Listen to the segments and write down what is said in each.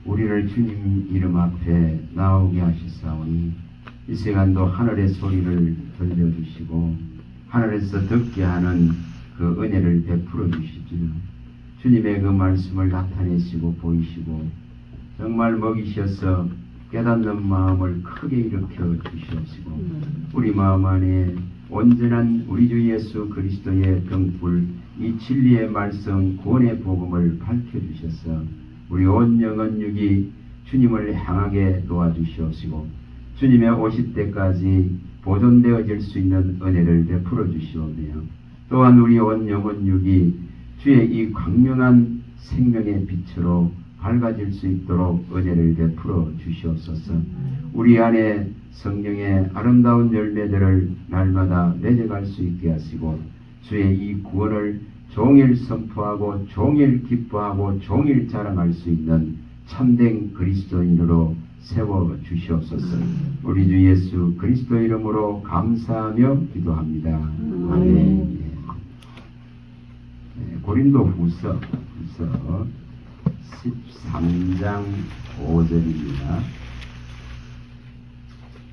우리를 주님 이름 앞에 나오게 하시사오니 이 시간도 하늘의 소리를 들려주시고 하늘에서 듣게 하는 그 은혜를 베풀어 주시지요. 주님의 그 말씀을 나타내시고 보이시고 정말 먹이셔서 깨닫는 마음을 크게 일으켜 주시옵시고 우리 마음 안에 온전한 우리 주 예수 그리스도의 등불 이 진리의 말씀 구원의 복음을 밝혀주셔서 우리 온 영혼 육이 주님을 향하게 도와주시옵시고 주님의 오실 때까지 보존되어질 수 있는 은혜를 베풀어 주시오며 또한 우리 온 영혼 육이 주의 이 광명한 생명의 빛으로 밝아질 수 있도록 은혜를 베풀어 주시옵소서. 우리 안에 성령의 아름다운 열매들을 날마다 맺어갈 수 있게 하시고 주의 이 구원을 종일 선포하고 종일 기뻐하고 종일 자랑할 수 있는 참된 그리스도인으로 세워 주시옵소서. 우리 주 예수 그리스도 이름으로 감사하며 기도합니다. 아멘. 고린도후서 13장 5절입니다.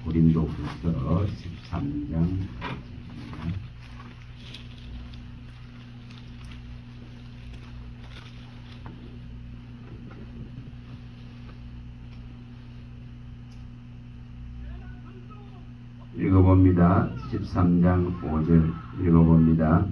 고린도후서 13장 5절입니다. 읽어봅니다. 13장 5절 읽어봅니다.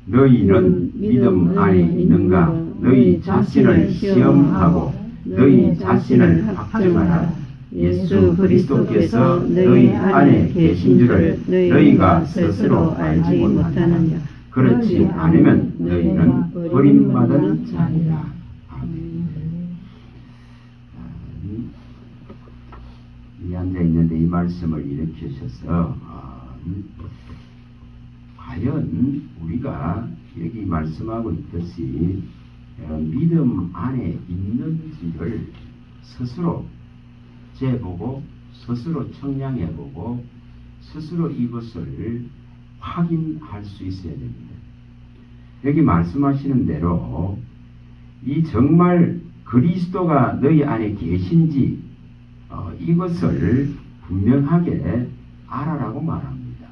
너희는 믿음 안에 있는가? 너희 자신을 시험하고 너희 자신을 확증하라. 예수 그리스도께서 너희 안에 계신 줄을 너희가 스스로 알지 못하느냐? 그렇지 않으면 너희는 버림받은 자니라. 이 앉아있는데 이 말씀을 일으키셔서 과연 우리가 여기 말씀하고 있듯이 믿음 안에 있는지를 스스로 재보고 스스로 청량해보고 스스로 이것을 확인할 수 있어야 됩니다. 여기 말씀하시는 대로 이 정말 그리스도가 너희 안에 계신지 이것을 분명하게 알아라고 말합니다.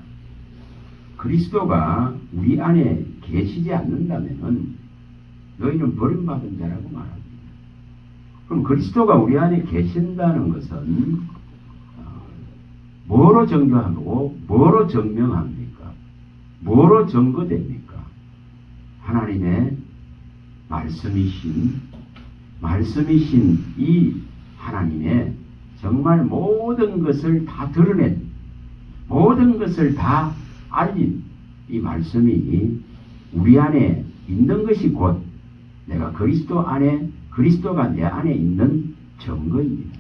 그리스도가 우리 안에 계시지 않는다면 너희는 버림받은 자라고 말합니다. 그럼 그리스도가 우리 안에 계신다는 것은 뭐로 정교하고 뭐로 증명합니까? 뭐로 증거됩니까? 하나님의 말씀이신 이 하나님의 정말 모든 것을 다 드러낸 모든 것을 다 알린 이 말씀이 우리 안에 있는 것이 곧 내가 그리스도 안에 그리스도가 내 안에 있는 증거입니다.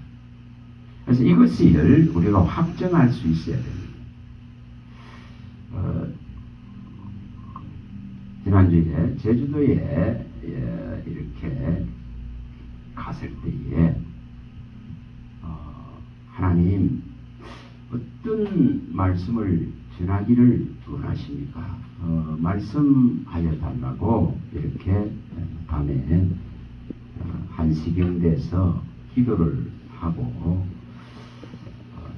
그래서 이것을 우리가 확정할 수 있어야 됩니다. 지난주에 제주도에 이렇게 갔을 때에 하나님 어떤 말씀을 전하기를 원하십니까? 말씀하여 달라고 이렇게 밤에 한시경 돼서 기도를 하고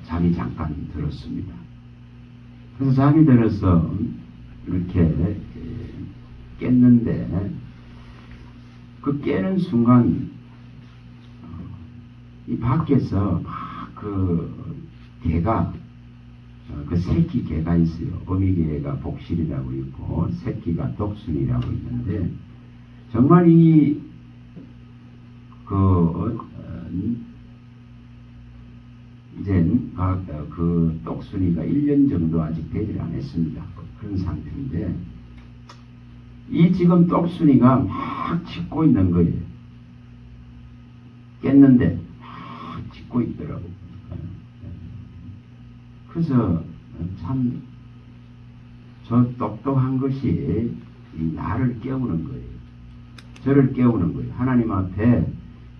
잠이 잠깐 들었습니다. 그래서 잠이 들어서 이렇게 깼는데 그 깨는 순간 이 밖에서 막 그 개가 그 새끼 개가 있어요. 어미개가 복실이라고 있고 새끼가 독순이라고 있는데 정말 이 이젠 그 독순이가 1년 정도 아직 되질 않았습니다. 그런 상태인데 이 지금 독순이가 막 짖고 있는 거예요. 깼는데 막 짖고 있더라고요. 그래서 참 저 똑똑한 것이 나를 깨우는 거예요. 저를 깨우는 거예요. 하나님 앞에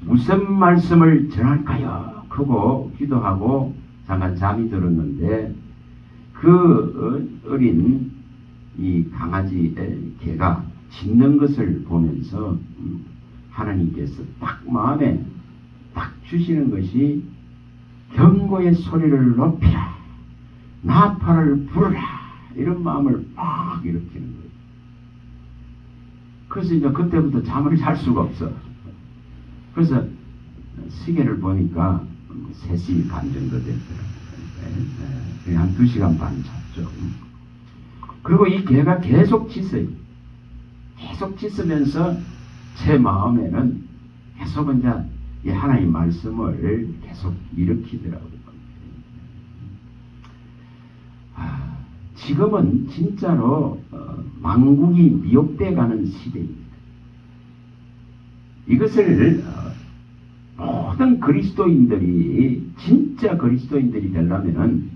무슨 말씀을 전할까요? 하고 기도하고 잠깐 잠이 들었는데 그 어린 이 강아지 개가 짖는 것을 보면서 하나님께서 딱 마음에 딱 주시는 것이 경고의 소리를 높이라, 나팔을 부르라, 이런 마음을 막 일으키는 거예요. 그래서 이제 그때부터 잠을 잘 수가 없어. 그래서 시계를 보니까 3시 반 정도 됐더라고요. 한 2시간 반 잤죠. 그리고 이 개가 계속 짖어요. 계속 짖으면서 제 마음에는 계속 이제 이 하나님 말씀을 계속 일으키더라고요. 지금은 진짜로 만국이 미혹돼 가는 시대입니다. 이것을 모든 그리스도인들이 진짜 그리스도인들이 되려면은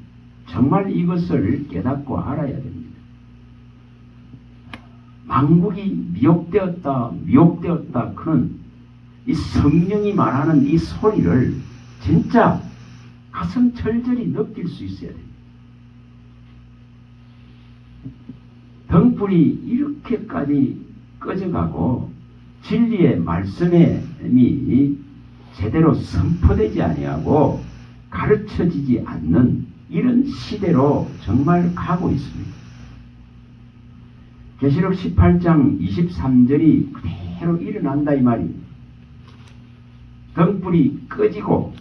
정말 이것을 깨닫고 알아야 됩니다. 만국이 미혹되었다 그는 이 성령이 말하는 이 소리를 진짜 가슴 철저히 느낄 수 있어야 됩니다. 등불이 이렇게까지 꺼져가고 진리의 말씀이 제대로 선포되지 아니하고 가르쳐지지 않는 이런 시대로 정말 가고 있습니다. 계시록 18장 23절이 그대로 일어난다 이 말입니다. 등불이 꺼지고,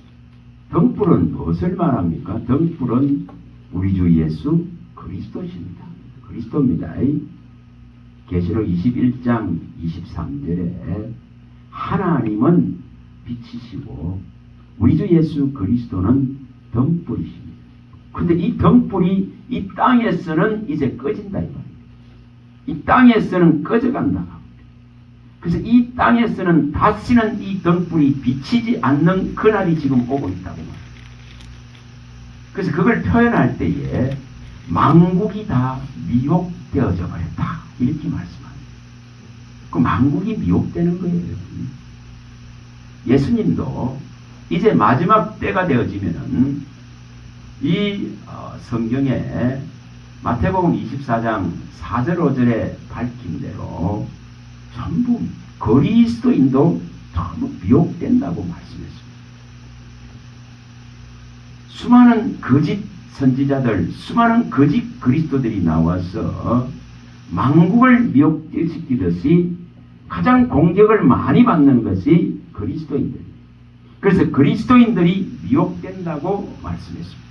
등불은 무엇을 말합니까? 등불은 우리 주 예수 그리스도십니다. 그리스도입니다. 계시록 21장 23절에 하나님은 빛이시고 우리 주 예수 그리스도는 등불이십니다. 근데 이 등불이 이 땅에서는 이제 꺼진다 이 말입니다. 이 땅에서는 꺼져간다. 그래서 이 땅에서는 다시는 이 등불이 비치지 않는 그날이 지금 오고 있다고 말합니다. 그래서 그걸 표현할 때에 만국이 다 미혹되어져 버렸다 이렇게 말씀합니다. 그 만국이 미혹되는 거예요. 예수님도 이제 마지막 때가 되어지면은 이 성경에 마태복음 24장 4절 5절에 밝힌 대로 전부 그리스도인도 너무 미혹된다고 말씀했습니다. 수많은 거짓 선지자들, 수많은 거짓 그리스도들이 나와서 만국을 미혹시키듯이 가장 공격을 많이 받는 것이 그리스도인들입니다. 그래서 그리스도인들이 미혹된다고 말씀했습니다.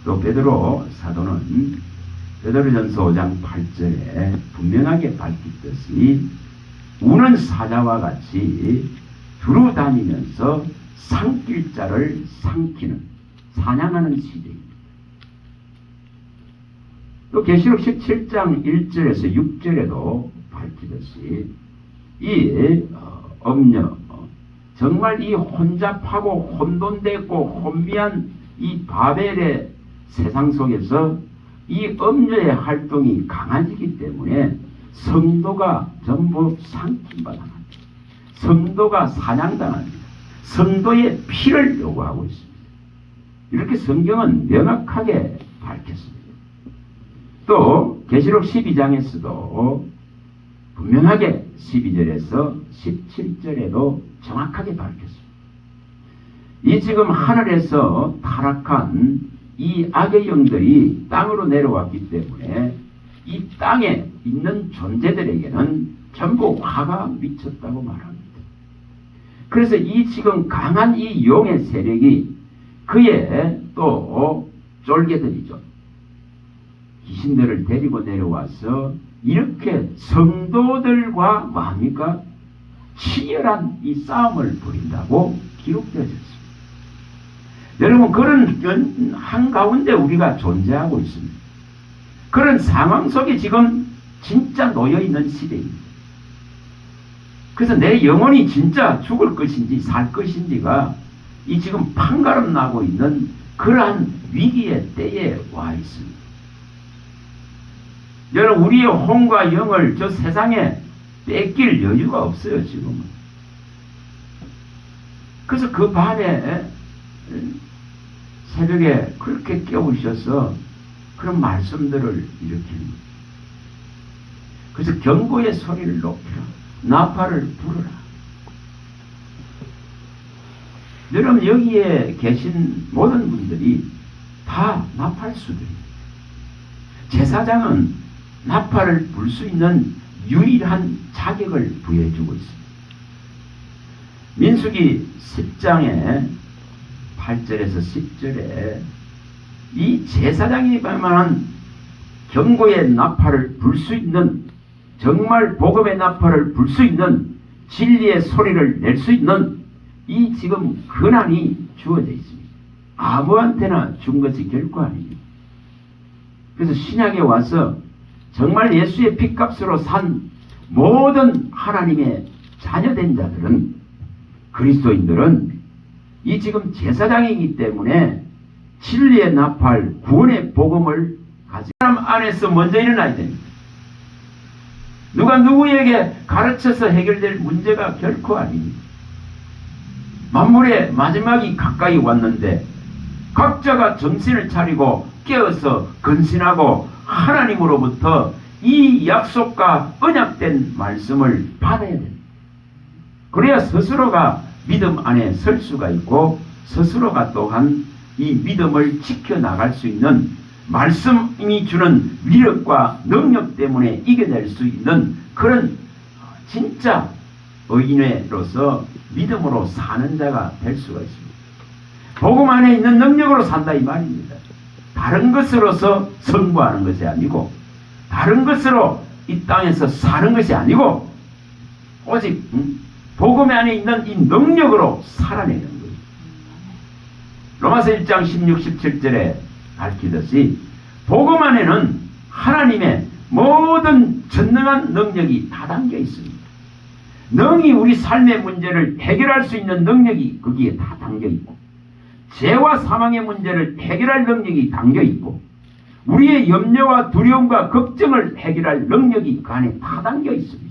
또 베드로 사도는 베드로전서 5장 8절에 분명하게 밝혔듯이 우는 사자와 같이 두루 다니면서 삼킬 자를 삼키는 사냥하는 시대입니다. 또 계시록 17장 1절에서 6절에도 밝히듯이 이 음녀 정말 이 혼잡하고 혼돈되고 혼미한 이 바벨의 세상 속에서 이 음녀의 활동이 강해지기 때문에 성도가 전부 삼킴받아납니다. 성도가 사냥당합니다. 성도의 피를 요구하고 있습니다. 이렇게 성경은 명확하게 밝혔습니다. 또 계시록 12장에서도 분명하게 12절에서 17절에도 정확하게 밝혔습니다. 이 지금 하늘에서 타락한 이 악의 영들이 땅으로 내려왔기 때문에 이 땅에 있는 존재들에게는 전부 화가 미쳤다고 말합니다. 그래서 이 지금 강한 이 용의 세력이 그의 또 쫄개들이죠. 귀신들을 데리고 내려와서 이렇게 성도들과 뭡니까? 치열한 이 싸움을 벌인다고 기록되어졌습니다. 여러분 그런 한가운데 우리가 존재하고 있습니다. 그런 상황 속에 지금 진짜 놓여있는 시대입니다. 그래서 내 영혼이 진짜 죽을 것인지 살 것인지가 이 지금 판가름 나고 있는 그러한 위기의 때에 와 있습니다. 여러분 우리의 혼과 영을 저 세상에 뺏길 여유가 없어요 지금은. 그래서 그 밤에 새벽에 그렇게 깨우셔서 그런 말씀들을 일으킵니다. 그래서 경고의 소리를 높이라, 나팔을 부르라, 여러분 여기에 계신 모든 분들이 다 나팔수들이에요. 제사장은 나팔을 불 수 있는 유일한 자격을 부여해주고 있습니다. 민수기 10장에 8절에서 10절에 이 제사장이만한 경고의 나팔을 불 수 있는, 정말 복음의 나팔을 불 수 있는, 진리의 소리를 낼 수 있는 이 지금 권한이 주어져 있습니다. 아무한테나 준 것이 결코 아닙니다. 그래서 신약에 와서 정말 예수의 피값으로 산 모든 하나님의 자녀된 자들은, 그리스도인들은 이 지금 제사장이기 때문에 진리의 나팔, 구원의 복음을 가진 사람 안에서 먼저 일어나야 됩니다. 누가 누구에게 가르쳐서 해결될 문제가 결코 아닙니다. 만물의 마지막이 가까이 왔는데 각자가 정신을 차리고 깨어서 근신하고 하나님으로부터 이 약속과 언약된 말씀을 받아야 됩니다. 그래야 스스로가 믿음 안에 설 수가 있고 스스로가 또한 이 믿음을 지켜나갈 수 있는, 말씀이 주는 위력과 능력 때문에 이겨낼 수 있는 그런 진짜 의인으로서 믿음으로 사는 자가 될 수가 있습니다. 복음 안에 있는 능력으로 산다 이 말입니다. 다른 것으로서 승부하는 것이 아니고, 다른 것으로 이 땅에서 사는 것이 아니고, 오직 복음 안에 있는 이 능력으로 살아내는 거예요. 로마서 1장 16, 17절에 밝히듯이 복음 안에는 하나님의 모든 전능한 능력이 다 담겨 있습니다. 능히 우리 삶의 문제를 해결할 수 있는 능력이 거기에 다 담겨 있고, 죄와 사망의 문제를 해결할 능력이 담겨 있고, 우리의 염려와 두려움과 걱정을 해결할 능력이 그 안에 다 담겨 있습니다.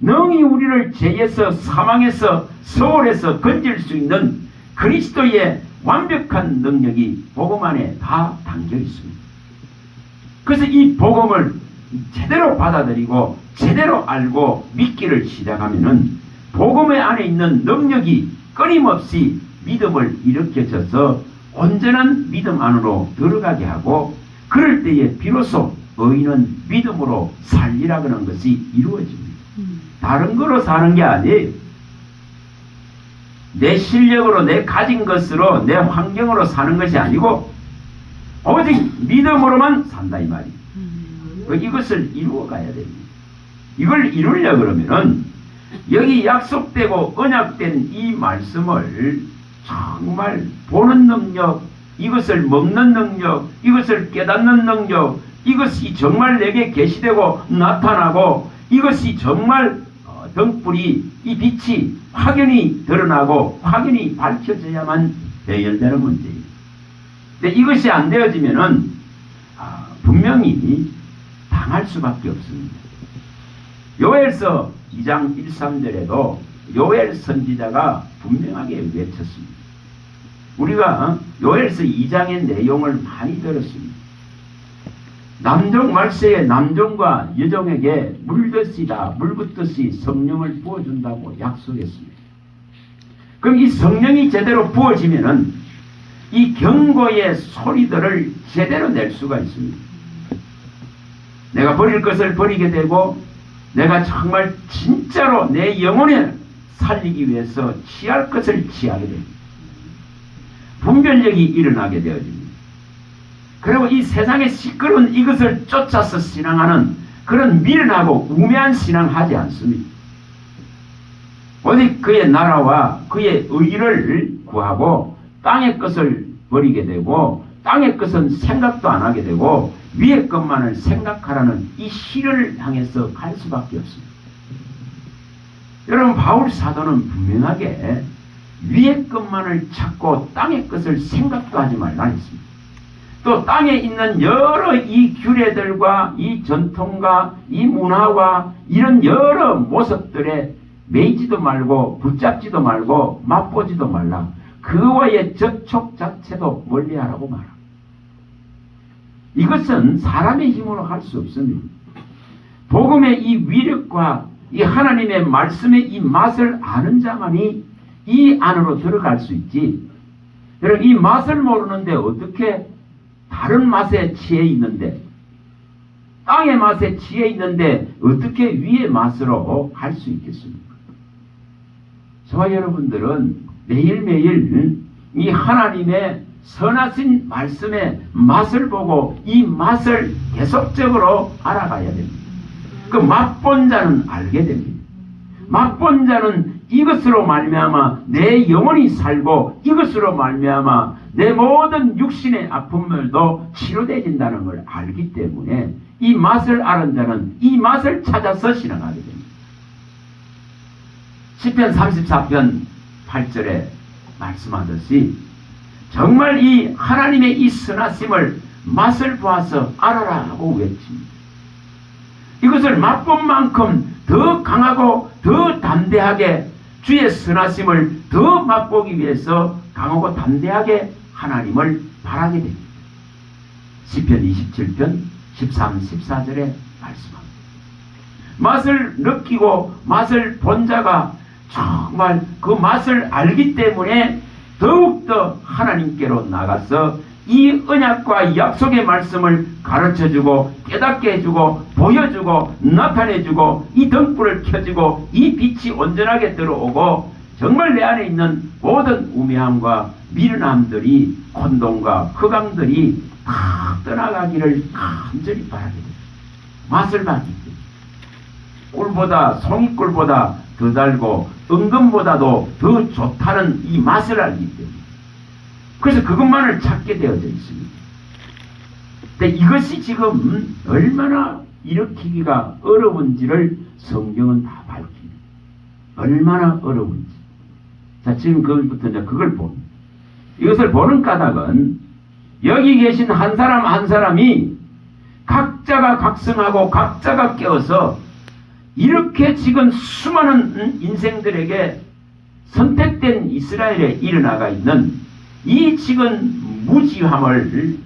능히 우리를 죄에서, 사망에서, 소홀에서 건질 수 있는 그리스도의 완벽한 능력이 복음 안에 다 담겨 있습니다. 그래서 이 복음을 제대로 받아들이고 제대로 알고 믿기를 시작하면은 복음의 안에 있는 능력이 끊임없이 믿음을 일으켜줘서 온전한 믿음 안으로 들어가게 하고, 그럴 때에 비로소 의인은 믿음으로 살리라 그런 것이 이루어집니다. 다른 거로 사는 게 아니에요. 내 실력으로, 내 가진 것으로, 내 환경으로 사는 것이 아니고 오직 믿음으로만 산다 이 말이에요. 이것을 이루어가야 됩니다. 이걸 이루려고 그러면은 여기 약속되고 언약된 이 말씀을 정말 보는 능력, 이것을 먹는 능력, 이것을 깨닫는 능력, 이것이 정말 내게 계시되고 나타나고, 이것이 정말 등불이, 이 빛이 확연히 드러나고 확연히 밝혀져야만 해결되는 문제예요. 근데 이것이 안 되어지면은 분명히 당할 수밖에 없습니다. 요엘서 2장 1, 3절에도 요엘 선지자가 분명하게 외쳤습니다. 우리가 요엘서 2장의 내용을 많이 들었습니다. 남종 말세에 남종과 여종에게 물듯이다, 물붓듯이 성령을 부어준다고 약속했습니다. 그럼 이 성령이 제대로 부어지면은 이 경고의 소리들을 제대로 낼 수가 있습니다. 내가 버릴 것을 버리게 되고, 내가 정말 진짜로 내 영혼을 살리기 위해서 취할 것을 취하게 됩니다. 분별력이 일어나게 되어집니다. 그리고 이 세상의 시끄러운 이것을 쫓아서 신앙하는 그런 미련하고 우매한 신앙하지 않습니다. 오직 그의 나라와 그의 의를 구하고 땅의 것을 버리게 되고, 땅의 것은 생각도 안 하게 되고 위의 것만을 생각하라는 이 실을 향해서 갈 수밖에 없습니다. 여러분, 바울 사도는 분명하게 위의 것만을 찾고 땅의 것을 생각도 하지 말라 했습니다. 또 땅에 있는 여러 이 규례들과 이 전통과 이 문화와 이런 여러 모습들에 매이지도 말고 붙잡지도 말고 맛보지도 말라. 그와의 접촉 자체도 멀리하라고 말합니다. 이것은 사람의 힘으로 할 수 없습니다. 복음의 이 위력과 이 하나님의 말씀의 이 맛을 아는 자만이 이 안으로 들어갈 수 있지. 그럼 이 맛을 모르는데 어떻게 다른 맛에 취해 있는데, 땅의 맛에 취해 있는데 어떻게 위의 맛으로 갈 수 있겠습니까? 저와 여러분들은 매일매일 이 하나님의 선하신 말씀의 맛을 보고 이 맛을 계속적으로 알아가야 됩니다. 그 맛본 자는 알게 됩니다. 맛본 자는 이것으로 말미암아 내 영혼이 살고 이것으로 말미암아 내 모든 육신의 아픔들도 치료되어진다는 걸 알기 때문에 이 맛을 아는 자는 이 맛을 찾아서 신앙하게 됩니다. 시편 34편 8절에 말씀하듯이 정말 이 하나님의 이 선하심을 맛을 보아서 알아라 하고 외칩니다. 이것을 맛본 만큼 더 강하고 더 담대하게 주의 선하심을 더 맛보기 위해서 강하고 담대하게 하나님을 바라게 됩니다. 시편 27편 13, 14절에 말씀합니다. 맛을 느끼고 맛을 본 자가 정말 그 맛을 알기 때문에 더욱더 하나님께로 나가서 이 언약과 약속의 말씀을 가르쳐주고 깨닫게 해주고 보여주고 나타내주고 이 등불을 켜주고 이 빛이 온전하게 들어오고 정말 내 안에 있는 모든 우매함과 미련함들이 혼돈과 흑암들이 다 떠나가기를 간절히 바라게 됩니다. 맛을 받기 때문에 꿀보다 송이꿀보다 더 달고 은금보다도 더 좋다는 이 맛을 알기 때문에 그래서 그것만을 찾게 되어져 있습니다. 근데 이것이 지금 얼마나 일으키기가 어려운지를 성경은 다 밝힙니다. 얼마나 어려운지. 자, 지금 그것부터 이제 그걸 봅니다. 이것을 보는 까닭은 여기 계신 한 사람 한 사람이 각자가 각성하고 각자가 깨어서 이렇게 지금 수많은 인생들에게 선택된 이스라엘에 일어나가 있는 이 지금 무지함을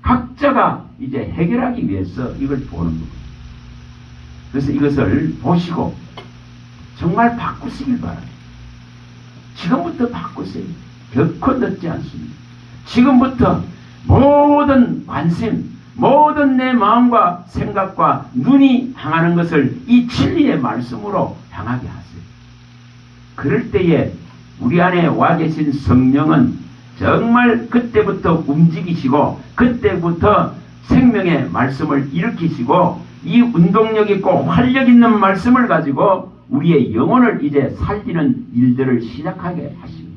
각자가 이제 해결하기 위해서 이걸 보는 겁니다. 그래서 이것을 보시고 정말 바꾸시길 바랍니다. 지금부터 바꾸세요. 결코 늦지 않습니다. 지금부터 모든 관심, 모든 내 마음과 생각과 눈이 향하는 것을 이 진리의 말씀으로 향하게 하세요. 그럴 때에 우리 안에 와 계신 성령은 정말 그때부터 움직이시고 그때부터 생명의 말씀을 일으키시고 이 운동력 있고 활력 있는 말씀을 가지고 우리의 영혼을 이제 살리는 일들을 시작하게 하십니다.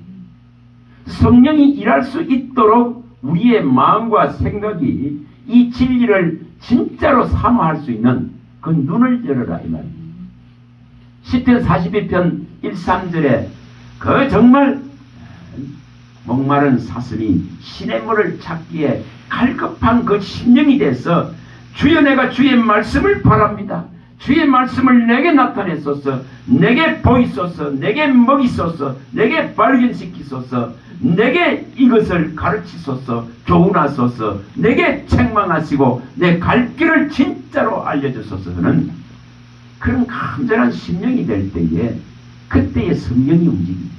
성령이 일할 수 있도록 우리의 마음과 생각이 이 진리를 진짜로 사모할 수 있는 그 눈을 열어라 이 말입니다. 시편 42편 1, 3절에 그 정말 목마른 사슴이 시냇물을 찾기에 갈급한 그 심령이 돼서 주여 내가 주의 말씀을 바랍니다. 주의 말씀을 내게 나타내소서, 내게 보이소서, 내게 먹이소서, 내게 발견시키소서, 내게 이것을 가르치소서, 교훈하소서, 내게 책망하시고 내 갈 길을 진짜로 알려주소서는 그런 간절한 심령이 될 때에 그때의 성령이 움직입니다.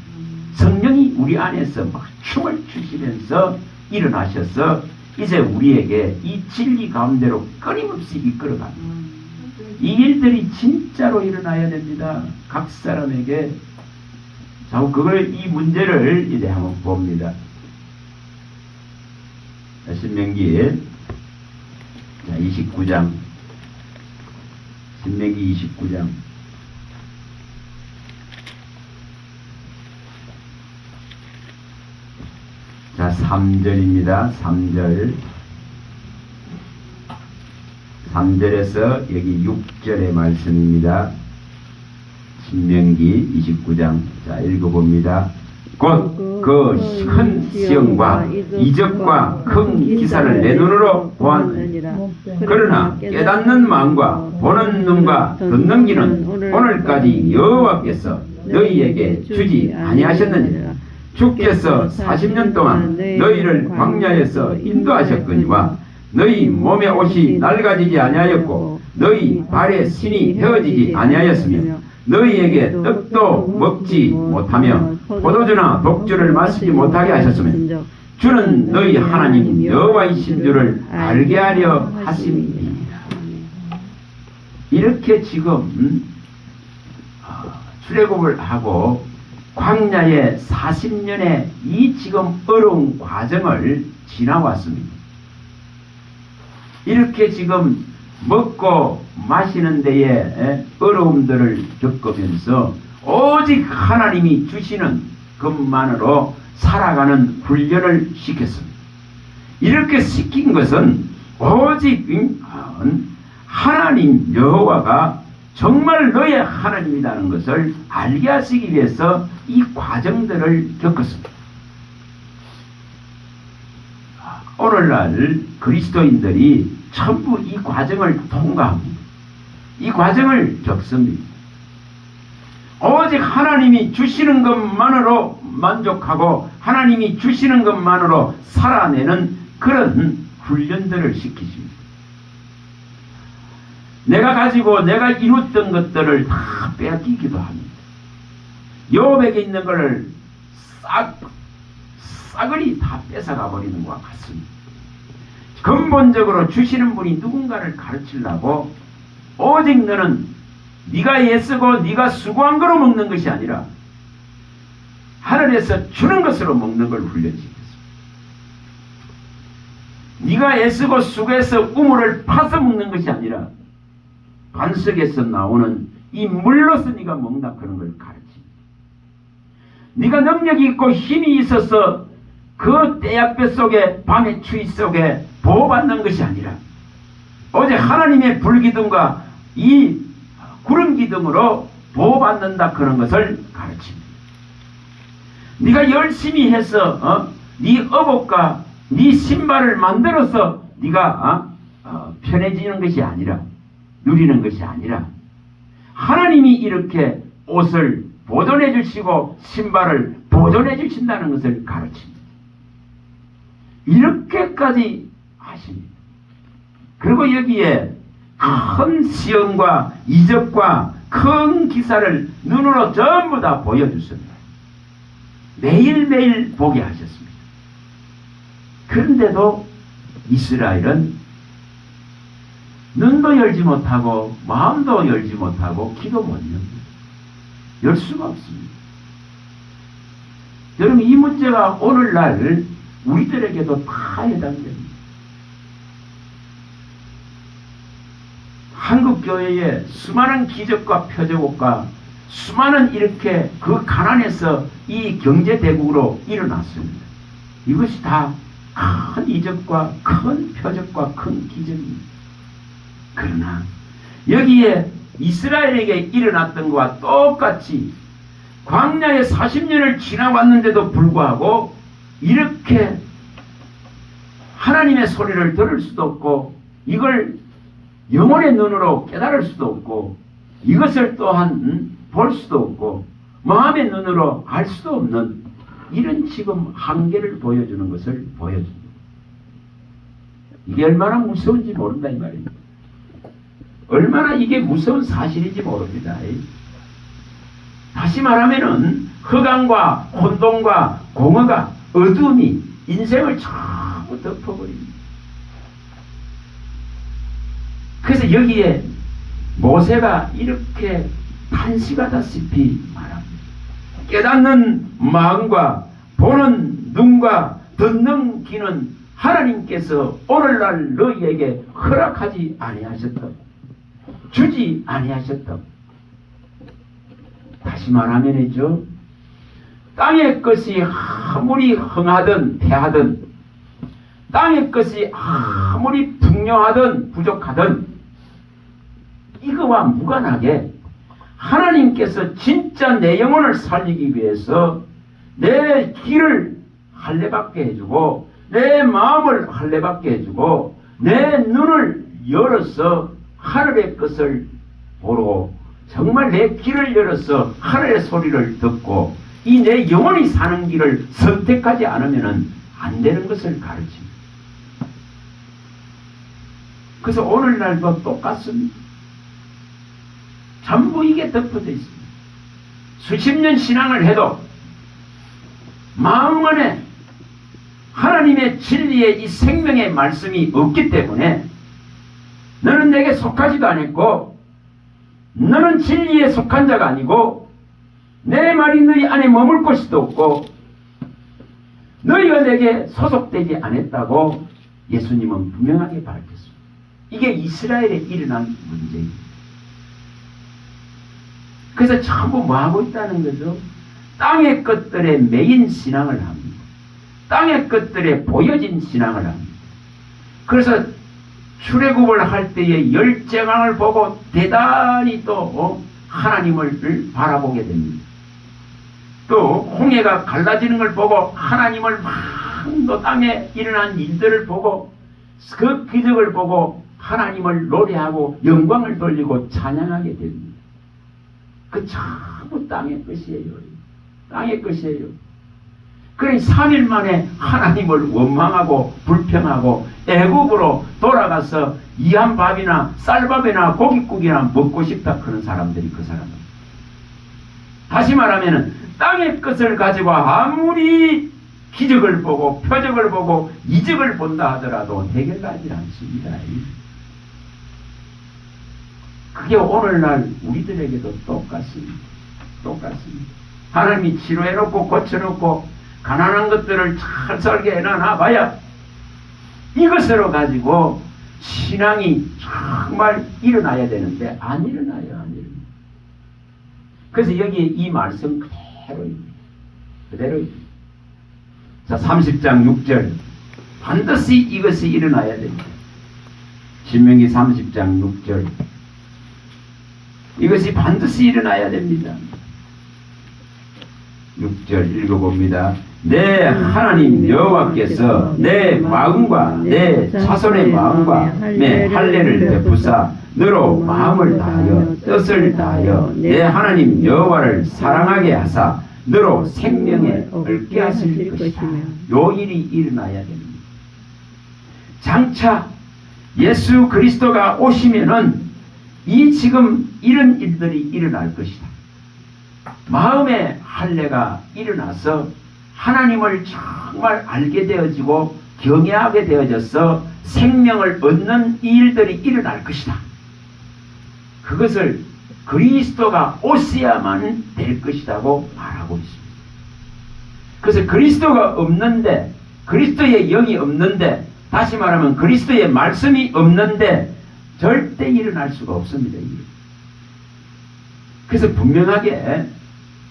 성령이 우리 안에서 막 춤을 추시면서 일어나셔서 이제 우리에게 이 진리 가운데로 끊임없이 이끌어갑니다. 이 일들이 진짜로 일어나야 됩니다. 각 사람에게. 자, 이 문제를 이제 한번 봅니다. 신명기 29장. 신명기 29장. 자, 3절입니다. 3절. 3절에서 여기 6절의 말씀입니다. 신명기 29장. 자, 읽어봅니다. 곧 그 큰 시험과 이적과 큰 기사를 내 눈으로 보았느니라. 그러나 깨닫는 마음과 보는 눈과 듣는 귀는 오늘까지 여호와께서 너희에게 주지 아니하셨느니라. 주께서 40년 동안 너희를 광야에서 인도하셨거니와 너희 몸의 옷이 낡아지지 아니하였고 너희 발의 신이 헤어지지 아니하였으며 너희에게 떡도 먹지 못하며 포도주나 독주를 마시지 못하게 하셨으며 주는 너희 하나님 여호와이신 줄을 알게 하려 하심이니라. 이렇게 지금 출애굽을 하고 광야의 40년의 이 지금 어려운 과정을 지나왔습니다. 이렇게 지금 먹고 마시는 데에 어려움들을 겪으면서 오직 하나님이 주시는 것만으로 살아가는 훈련을 시켰습니다. 이렇게 시킨 것은 오직 하나님 여호와가 정말 너의 하나님이라는 것을 알게 하시기 위해서 이 과정들을 겪었습니다. 오늘날 그리스도인들이 전부 이 과정을 통과합니다. 이 과정을 겪습니다. 오직 하나님이 주시는 것만으로 만족하고 하나님이 주시는 것만으로 살아내는 그런 훈련들을 시키십니다. 내가 이뤘던 것들을 다 빼앗기기도 합니다. 욥에게 있는 것을 싸그리 다 뺏어가 버리는 것과 같습니다. 근본적으로 주시는 분이 누군가를 가르치려고 오직 너는 네가 애쓰고 네가 수고한 거로 먹는 것이 아니라 하늘에서 주는 것으로 먹는 걸 훈련시켰습니다. 네가 애쓰고 수고해서 우물을 파서 먹는 것이 아니라 반석에서 나오는 이 물로서 네가 먹나 그런 걸 가르칩니다. 네가 능력이 있고 힘이 있어서 그 떼약볕 속에 밤의 추위 속에 보호받는 것이 아니라 오직 하나님의 불기둥과 이 구름기둥으로 보호받는다 그런 것을 가르칩니다. 네가 열심히 해서 네 업옷과 네 신발을 만들어서 네가 편해지는 것이 아니라 누리는 것이 아니라 하나님이 이렇게 옷을 보존해 주시고 신발을 보존해 주신다는 것을 가르칩니다. 이렇게까지 하십니다. 그리고 여기에 큰 시험과 이적과 큰 기사를 눈으로 전부 다 보여줬습니다. 매일매일 보게 하셨습니다. 그런데도 이스라엘은 눈도 열지 못하고 마음도 열지 못하고 기도 못 엽니다. 열 수가 없습니다. 여러분 이 문제가 오늘날 우리들에게도 다 해당됩니다. 한국교회에 수많은 기적과 표적과 수많은 이렇게 그 가난에서 이 경제대국으로 일어났습니다. 이것이 다 큰 이적과 큰 표적과 큰 기적입니다. 그러나 여기에 이스라엘에게 일어났던 것과 똑같이 광야에 40년을 지나왔는데도 불구하고 이렇게 하나님의 소리를 들을 수도 없고 이걸 영혼의 눈으로 깨달을 수도 없고 이것을 또한 볼 수도 없고 마음의 눈으로 알 수도 없는 이런 지금 한계를 보여주는 것을 보여줍니다. 이게 얼마나 무서운지 모른다 이 말입니다. 얼마나 이게 무서운 사실인지 모릅니다. 다시 말하면은 흑암과 혼돈과 공허가 어두움이 인생을 전부 덮어버립니다. 그래서 여기에 모세가 이렇게 탄식하다시피 말합니다. 깨닫는 마음과 보는 눈과 듣는 귀는 하나님께서 오늘날 너희에게 허락하지 아니하셨다. 주지 아니하셨다. 다시 말하면이죠. 땅의 것이 아무리 흥하든 패하든 땅의 것이 아무리 풍요하든 부족하든 이거와 무관하게 하나님께서 진짜 내 영혼을 살리기 위해서 내 길을 할례받게 해주고 내 마음을 할례받게 해주고 내 눈을 열어서 하늘의 것을 보고 정말 내 길을 열어서 하늘의 소리를 듣고 이 내 영혼이 사는 길을 선택하지 않으면 안 되는 것을 가르칩니다. 그래서 오늘날도 똑같습니다. 전부 이게 덮어져 있습니다. 수십 년 신앙을 해도 마음 안에 하나님의 진리의 이 생명의 말씀이 없기 때문에 너는 내게 속하지도 않았고 너는 진리에 속한 자가 아니고 내 말이 너희 안에 머물 곳도 없고 너희가 내게 소속되지 않았다고 예수님은 분명하게 밝혔습니다. 이게 이스라엘에 일어난 문제입니다. 그래서 전부 뭐하고 있다는 거죠? 땅의 것들에 매인 신앙을 합니다. 땅의 것들에 보여진 신앙을 합니다. 그래서 출애굽을 할 때의 열재망을 보고 대단히 또 하나님을 바라보게 됩니다. 또 홍해가 갈라지는 걸 보고 하나님을 막 또 땅에 일어난 일들을 보고 그 기적을 보고 하나님을 노래하고 영광을 돌리고 찬양하게 됩니다. 그 전부 땅의 것이에요. 땅의 것이에요. 그러니 3일 만에 하나님을 원망하고 불평하고 애국으로 돌아가서 이한밥이나 쌀밥이나 고깃국이나 먹고 싶다 그런 사람들이 그 사람들. 다시 말하면 땅의 것을 가지고 아무리 기적을 보고 표적을 보고 이적을 본다 하더라도 해결하지 않습니다. 그게 오늘날 우리들에게도 똑같습니다. 똑같습니다. 하나님이 치료해놓고 고쳐놓고 가난한 것들을 잘 살게 해놔 봐야 이것으로 가지고 신앙이 정말 일어나야 되는데 안 일어나요. 안 일어나요. 그래서 여기에 이 말씀 그대로입니다. 그대로입니다. 자, 30장 6절 반드시 이것이 일어나야 됩니다. 신명기 30장 6절 이것이 반드시 일어나야 됩니다. 6절 읽어봅니다. 내 하나님 여호와께서 내 마음과 내 자손의 마음과 내 할례를 베푸사 너로 마음을 다하여 뜻을 다하여 내 하나님 여호와를 사랑하게 하사 너로 생명에 얻게 하실 것이다. 요 일이 일어나야 됩니다. 장차 예수 그리스도가 오시면은 이 지금 이런 일들이 일어날 것이다. 마음의 할례가 일어나서 하나님을 정말 알게 되어지고 경외하게 되어져서 생명을 얻는 일들이 일어날 것이다. 그것을 그리스도가 오셔야만 될 것이라고 말하고 있습니다. 그래서 그리스도가 없는데 그리스도의 영이 없는데 다시 말하면 그리스도의 말씀이 없는데 절대 일어날 수가 없습니다. 그래서 분명하게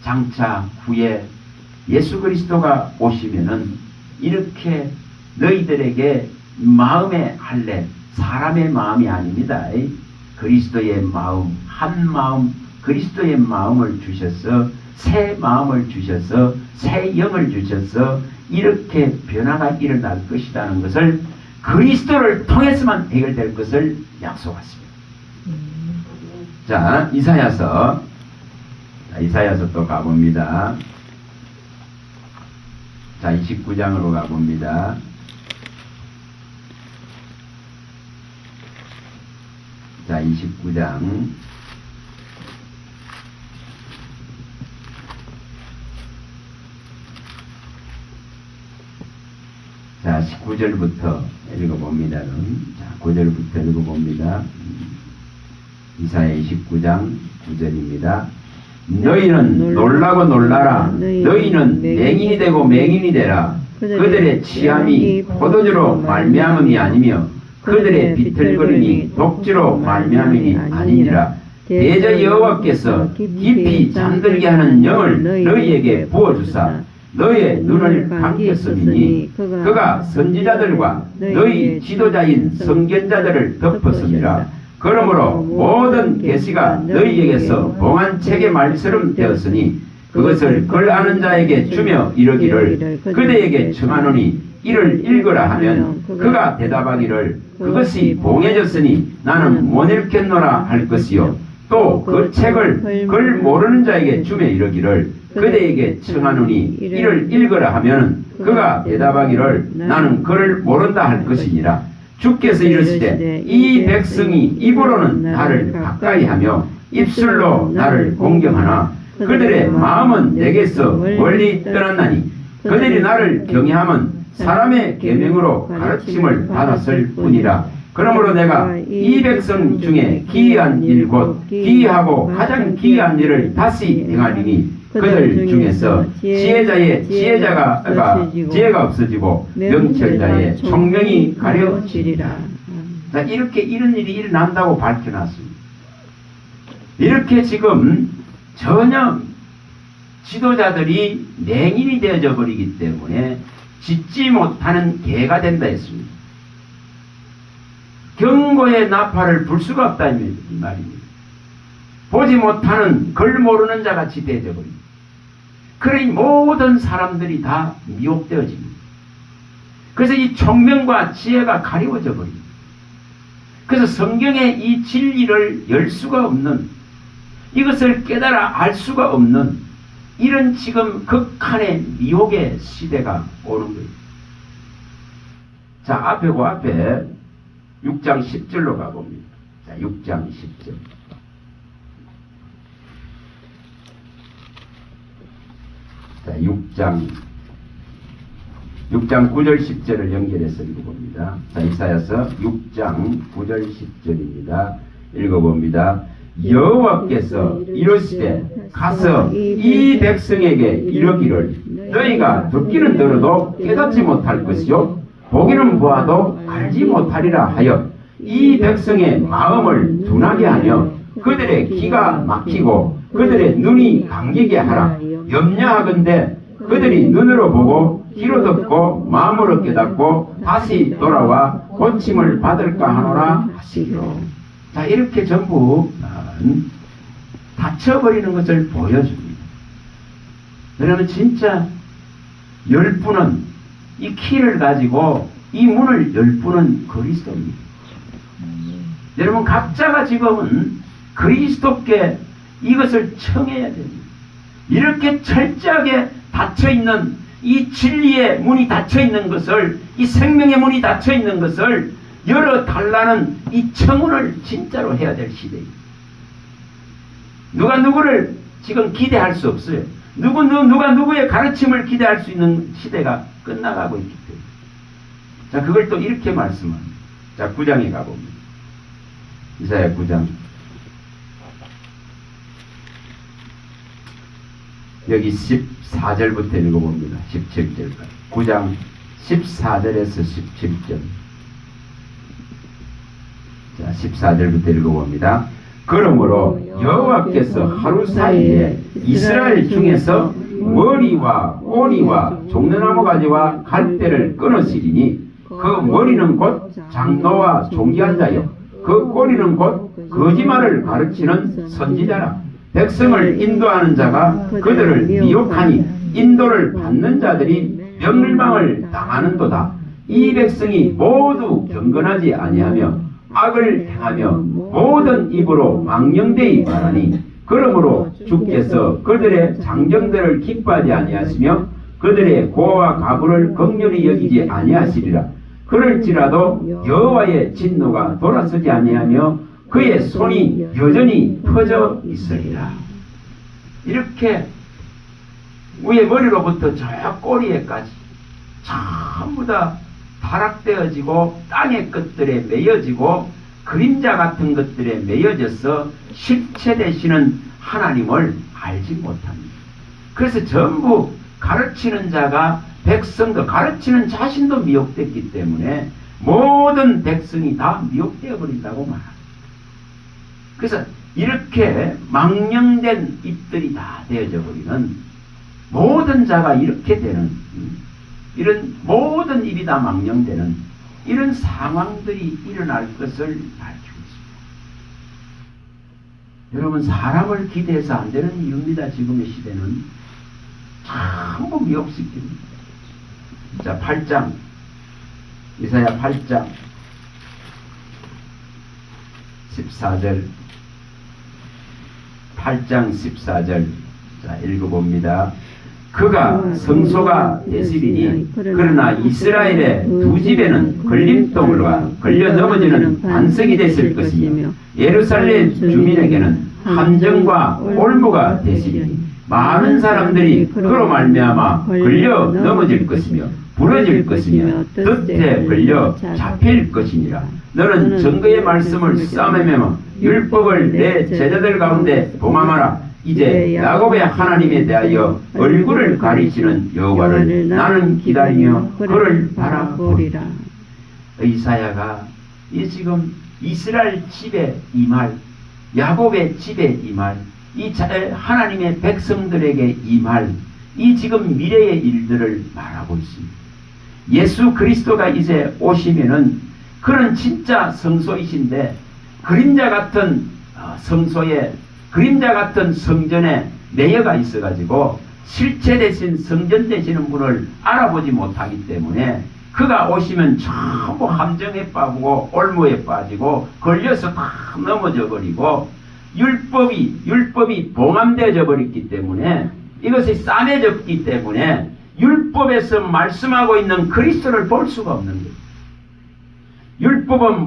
장차 후에 예수 그리스도가 오시면은 이렇게 너희들에게 마음의 할례, 사람의 마음이 아닙니다. 그리스도의 마음, 한 마음, 그리스도의 마음을 주셔서 새 마음을 주셔서 새 영을 주셔서 이렇게 변화가 일어날 것이라는 것을 그리스도를 통해서만 해결될 것을 약속했습니다. 자, 이사야서 또 가봅니다. 자, 29장으로 가봅니다. 자, 29장. 자, 19절부터 읽어봅니다. 자, 9절부터 읽어봅니다. 이사야 29장 9절입니다. 너희는 놀라고 놀라라. 너희는 맹인이 되고 맹인이 되라. 그들의 취함이 포도주로 말미암음이 아니며 그들의 비틀거림이 독주로 말미암음이 아니니라. 대저 여호와께서 깊이 잠들게 하는 영을 너희에게 부어주사 너희의 눈을 감겼음이니 그가 선지자들과 너희 지도자인 선견자들을 덮었음이라. 그러므로 모든 계시가 너희에게서 봉한 책의 말처럼 되었으니 그것을 글 아는 자에게 주며 이르기를 그대에게 청하노니 이를 읽으라 하면 그가 대답하기를 그것이 봉해졌으니 나는 못 읽겠노라 할 것이요 또 그 책을 글 모르는 자에게 주며 이르기를 그대에게 청하노니 이를 읽으라 하면 그가 대답하기를 나는 글을 모른다 할 것이니라. 주께서 이르시되 이 백성이 입으로는 나를 가까이 하며 입술로 나를 공경하나 그들의 마음은 내게서 멀리 떠났나니 그들이 나를 경외함은 사람의 계명으로 가르침을 받았을 뿐이라. 그러므로 내가 이 백성 중에 기이한 일 곧 기이하고 가장 기이한 일을 다시 행하리니 그들 중에서 지혜가 없어지고 명철자의 총명이 가려지리라. 자, 이렇게 이런 일이 일어난다고 밝혀놨습니다. 이렇게 지금 전혀 지도자들이 맹인이 되어져 버리기 때문에 짓지 못하는 개가 된다 했습니다. 경고의 나팔을 불 수가 없다 이 말입니다. 보지 못하는 걸 모르는 자같이 되어져 버립니다. 그러니 모든 사람들이 다 미혹되어집니다. 그래서 이 총명과 지혜가 가리워져 버립니다. 그래서 성경의 이 진리를 열 수가 없는, 이것을 깨달아 알 수가 없는 이런 지금 극한의 미혹의 시대가 오는 거예요. 자, 앞에 6장 10절로 가봅니다. 자, 6장 10절. 자, 6장 9절 10절을 연결해서 읽어봅니다. 자, 이사야서 6장 9절 10절입니다. 읽어봅니다. 여호와께서 이르시되 가서 이 백성에게 이르기를 너희가 듣기는 들어도 깨닫지 못할 것이요 보기는 보아도 알지 못하리라 하여 이 백성의 마음을 둔하게 하며 그들의 귀가 막히고 그들의 눈이 감기게 하라. 염려하건대 그들이 눈으로 보고 귀로 듣고 마음으로 깨닫고 다시 돌아와 고침을 받을까 하노라 하시기로. 자, 이렇게 전부 닫혀버리는 것을 보여줍니다. 여러분, 진짜 열 분은 이 키를 가지고 이 문을 열 분은 그리스도입니다. 여러분, 각자가 지금은 그리스도께 이것을 청해야 됩니다. 이렇게 철저하게 닫혀있는 이 진리의 문이 닫혀있는 것을, 이 생명의 문이 닫혀있는 것을 열어달라는 이 청혼을 진짜로 해야 될 시대입니다. 누가 누구를 지금 기대할 수 없어요. 누가 누구의 가르침을 기대할 수 있는 시대가 끝나가고 있기 때문에. 자, 그걸 또 이렇게 말씀합니다. 자, 9장에 가봅니다. 이사야 9장. 여기 14절부터 읽어봅니다. 17절까지. 9장 14절에서 17절. 자, 14절부터 읽어봅니다. 그러므로 여호와께서 하루 사이에 이스라엘 중에서 머리와 꼬리와 종려나무 가지와 갈대를 끊으시리니 그 머리는 곧 장로와 존귀한 자요 그 꼬리는 곧 거짓말을 가르치는 선지자라. 백성을 인도하는 자가 그들을 미혹하니 인도를 받는 자들이 멸망을 당하는도다. 이 백성이 모두 경건하지 아니하며 악을 행하며 모든 입으로 망령되이 말하니 그러므로 주께서 그들의 장정들을 기뻐하지 아니하시며 그들의 고와 가부를 긍휼히 여기지 아니하시리라. 그럴지라도 여호와의 진노가 돌아서지 아니하며 그의 손이 여전히 퍼져 있으리라. 이렇게 위에 머리로부터 저 꼬리에까지 전부 다 타락되어지고 땅의 것들에 매여지고 그림자 같은 것들에 매여져서 실체 되시는 하나님을 알지 못합니다. 그래서 전부 가르치는 자가 백성도 가르치는 자신도 미혹됐기 때문에 모든 백성이 다 미혹되어 버린다고 말합니다. 그래서 이렇게 망령된 입들이 다 되어져 버리는 모든 자가 이렇게 되는 이런 모든 입이 다 망령되는 이런 상황들이 일어날 것을 밝히고 있습니다. 여러분, 사람을 기대해서 안 되는 이유입니다. 지금의 시대는 전부 미혹시킵니다. 자, 8장 이사야 8장 14절 8장 14절 자, 읽어봅니다. 그가 성소가 되시리니 그러나 이스라엘의 두 집에는 걸림돌과 걸려 넘어지는 반석이 됐을 것이며 예루살렘 주민에게는 함정과 올무가 되시니 많은 사람들이 그로 말미암아 걸려 넘어질 것이며 부러질 것이며 뜻에 걸려 잡힐 것이니라. 너는 증거의 말씀을 싸매며 율법을 내 제자들 가운데 봉함하라. 이제 야곱의 하나님에 대하여 얼굴을 가리시는 여호와를 나는 기다리며 그를 바라보리라. 이사야가 이 지금 이스라엘 집에 임할, 야곱의 집에 임할, 하나님의 백성들에게 임할 이 지금 미래의 일들을 말하고 있습니다. 예수 그리스도가 이제 오시면은 그는 진짜 성소이신데 그림자 같은 성소에, 그림자 같은 성전에 매여가 있어가지고 실체 대신 성전 되시는 분을 알아보지 못하기 때문에 그가 오시면 전부 함정에 빠지고 올무에 빠지고 걸려서 다 넘어져 버리고 율법이 봉함되어져 버렸기 때문에 이것이 싸매졌기 때문에 율법에서 말씀하고 있는 그리스도를 볼 수가 없는 거예요. 율법은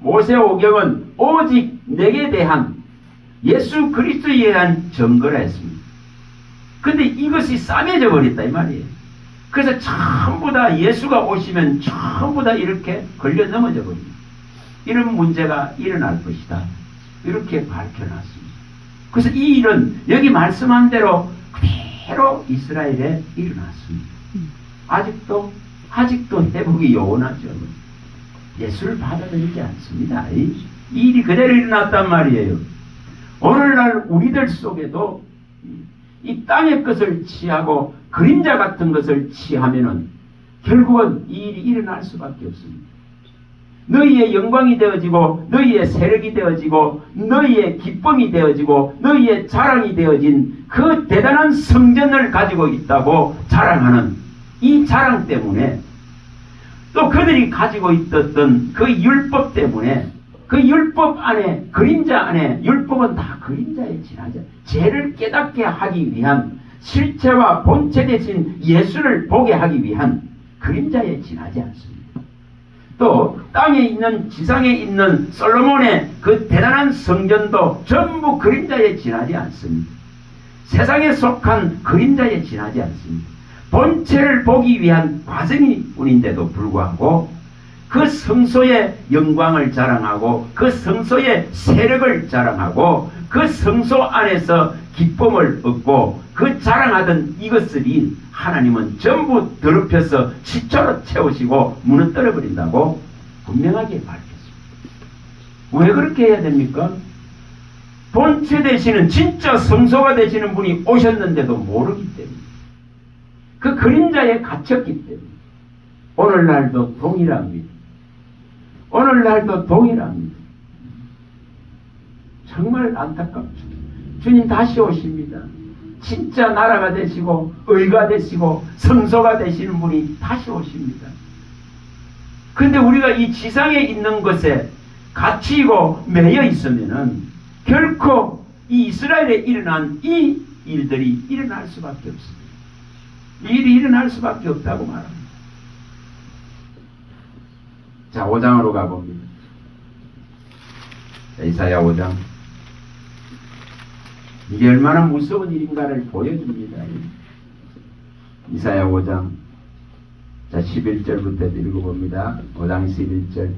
모세오경은 오직 내게 대한 예수 그리스도에 대한 증거라 했습니다. 근데 이것이 싸매져 버렸다 이 말이에요. 그래서 전부 다 예수가 오시면 전부 다 이렇게 걸려 넘어져 버립니다. 이런 문제가 일어날 것이다. 이렇게 밝혀놨습니다. 그래서 이 일은 여기 말씀한 대로 그대로 이스라엘에 일어났습니다. 아직도 회복이 요원하죠. 예수를 받아들이지 않습니다. 이 일이 그대로 일어났단 말이에요. 오늘날 우리들 속에도 이 땅의 것을 취하고 그림자 같은 것을 취하면은 결국은 이 일이 일어날 수밖에 없습니다. 너희의 영광이 되어지고 너희의 세력이 되어지고 너희의 기쁨이 되어지고 너희의 자랑이 되어진 그 대단한 성전을 가지고 있다고 자랑하는 이 자랑 때문에 또 그들이 가지고 있었던 그 율법 때문에 그 율법 안에 그림자 안에 율법은 다 그림자에 지나죠. 죄를 깨닫게 하기 위한 실체와 본체 대신 예수를 보게 하기 위한 그림자에 지나지 않습니다. 또 땅에 있는 지상에 있는 솔로몬의 그 대단한 성전도 전부 그림자에 지나지 않습니다. 세상에 속한 그림자에 지나지 않습니다. 본체를 보기 위한 과정이 뿐인데도 불구하고 그 성소의 영광을 자랑하고 그 성소의 세력을 자랑하고 그 성소 안에서 기쁨을 얻고 그 자랑하던 이것들이 하나님은 전부 더럽혀서 시초로 채우시고 무너뜨려 버린다고 분명하게 밝혔습니다. 왜 그렇게 해야 됩니까? 본체 되시는 진짜 성소가 되시는 분이 오셨는데도 모르기 때문에 그 그림자에 갇혔기 때문에 오늘날도 동일합니다. 오늘날도 동일합니다. 정말 안타깝죠. 주님 다시 오십니다. 진짜 나라가 되시고 의가 되시고 성소가 되시는 분이 다시 오십니다. 그런데 우리가 이 지상에 있는 것에 갇히고 매여 있으면은 결코 이 이스라엘에 일어난 이 일들이 일어날 수밖에 없습니다. 이 일이 일어날 수밖에 없다고 말합니다. 자, 5장으로 가봅니다. 이사야 5장. 이게 얼마나 무서운 일인가를 보여줍니다. 이사야 5장. 자, 11절부터 읽어봅니다. 5장 11절.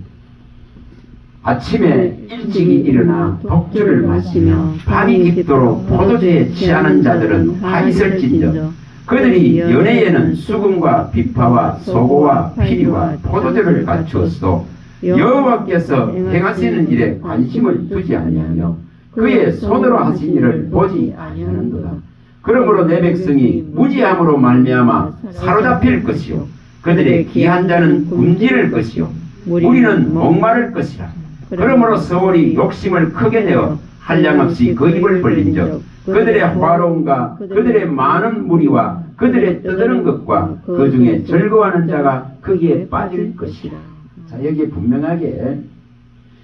아침에 일찍이 일어나 독주를 마시며 밤이 깊도록 포도주에 취하는 자들은 화 있을진저 그들이 연애에는 수금과 비파와 소고와 피리와 포도주를 갖추었어도 여호와께서 행하시는 일에 관심을 두지 아니하며 그의 손으로 하신 일을 보지 아니하는도다. 그러므로 내 백성이 무지함으로 말미암아 사로잡힐 것이요 그들의 귀한 자는 굶주릴 것이요 우리는 목마를 것이라. 그러므로 서울이 욕심을 크게 내어 한량없이 그 입을 벌린적 그들의 화로움과 그들의 많은 무리와 그들의 떠드는 것과 그 중에 즐거워하는 자가 거기에 빠질 것이라. 자, 여기에 분명하게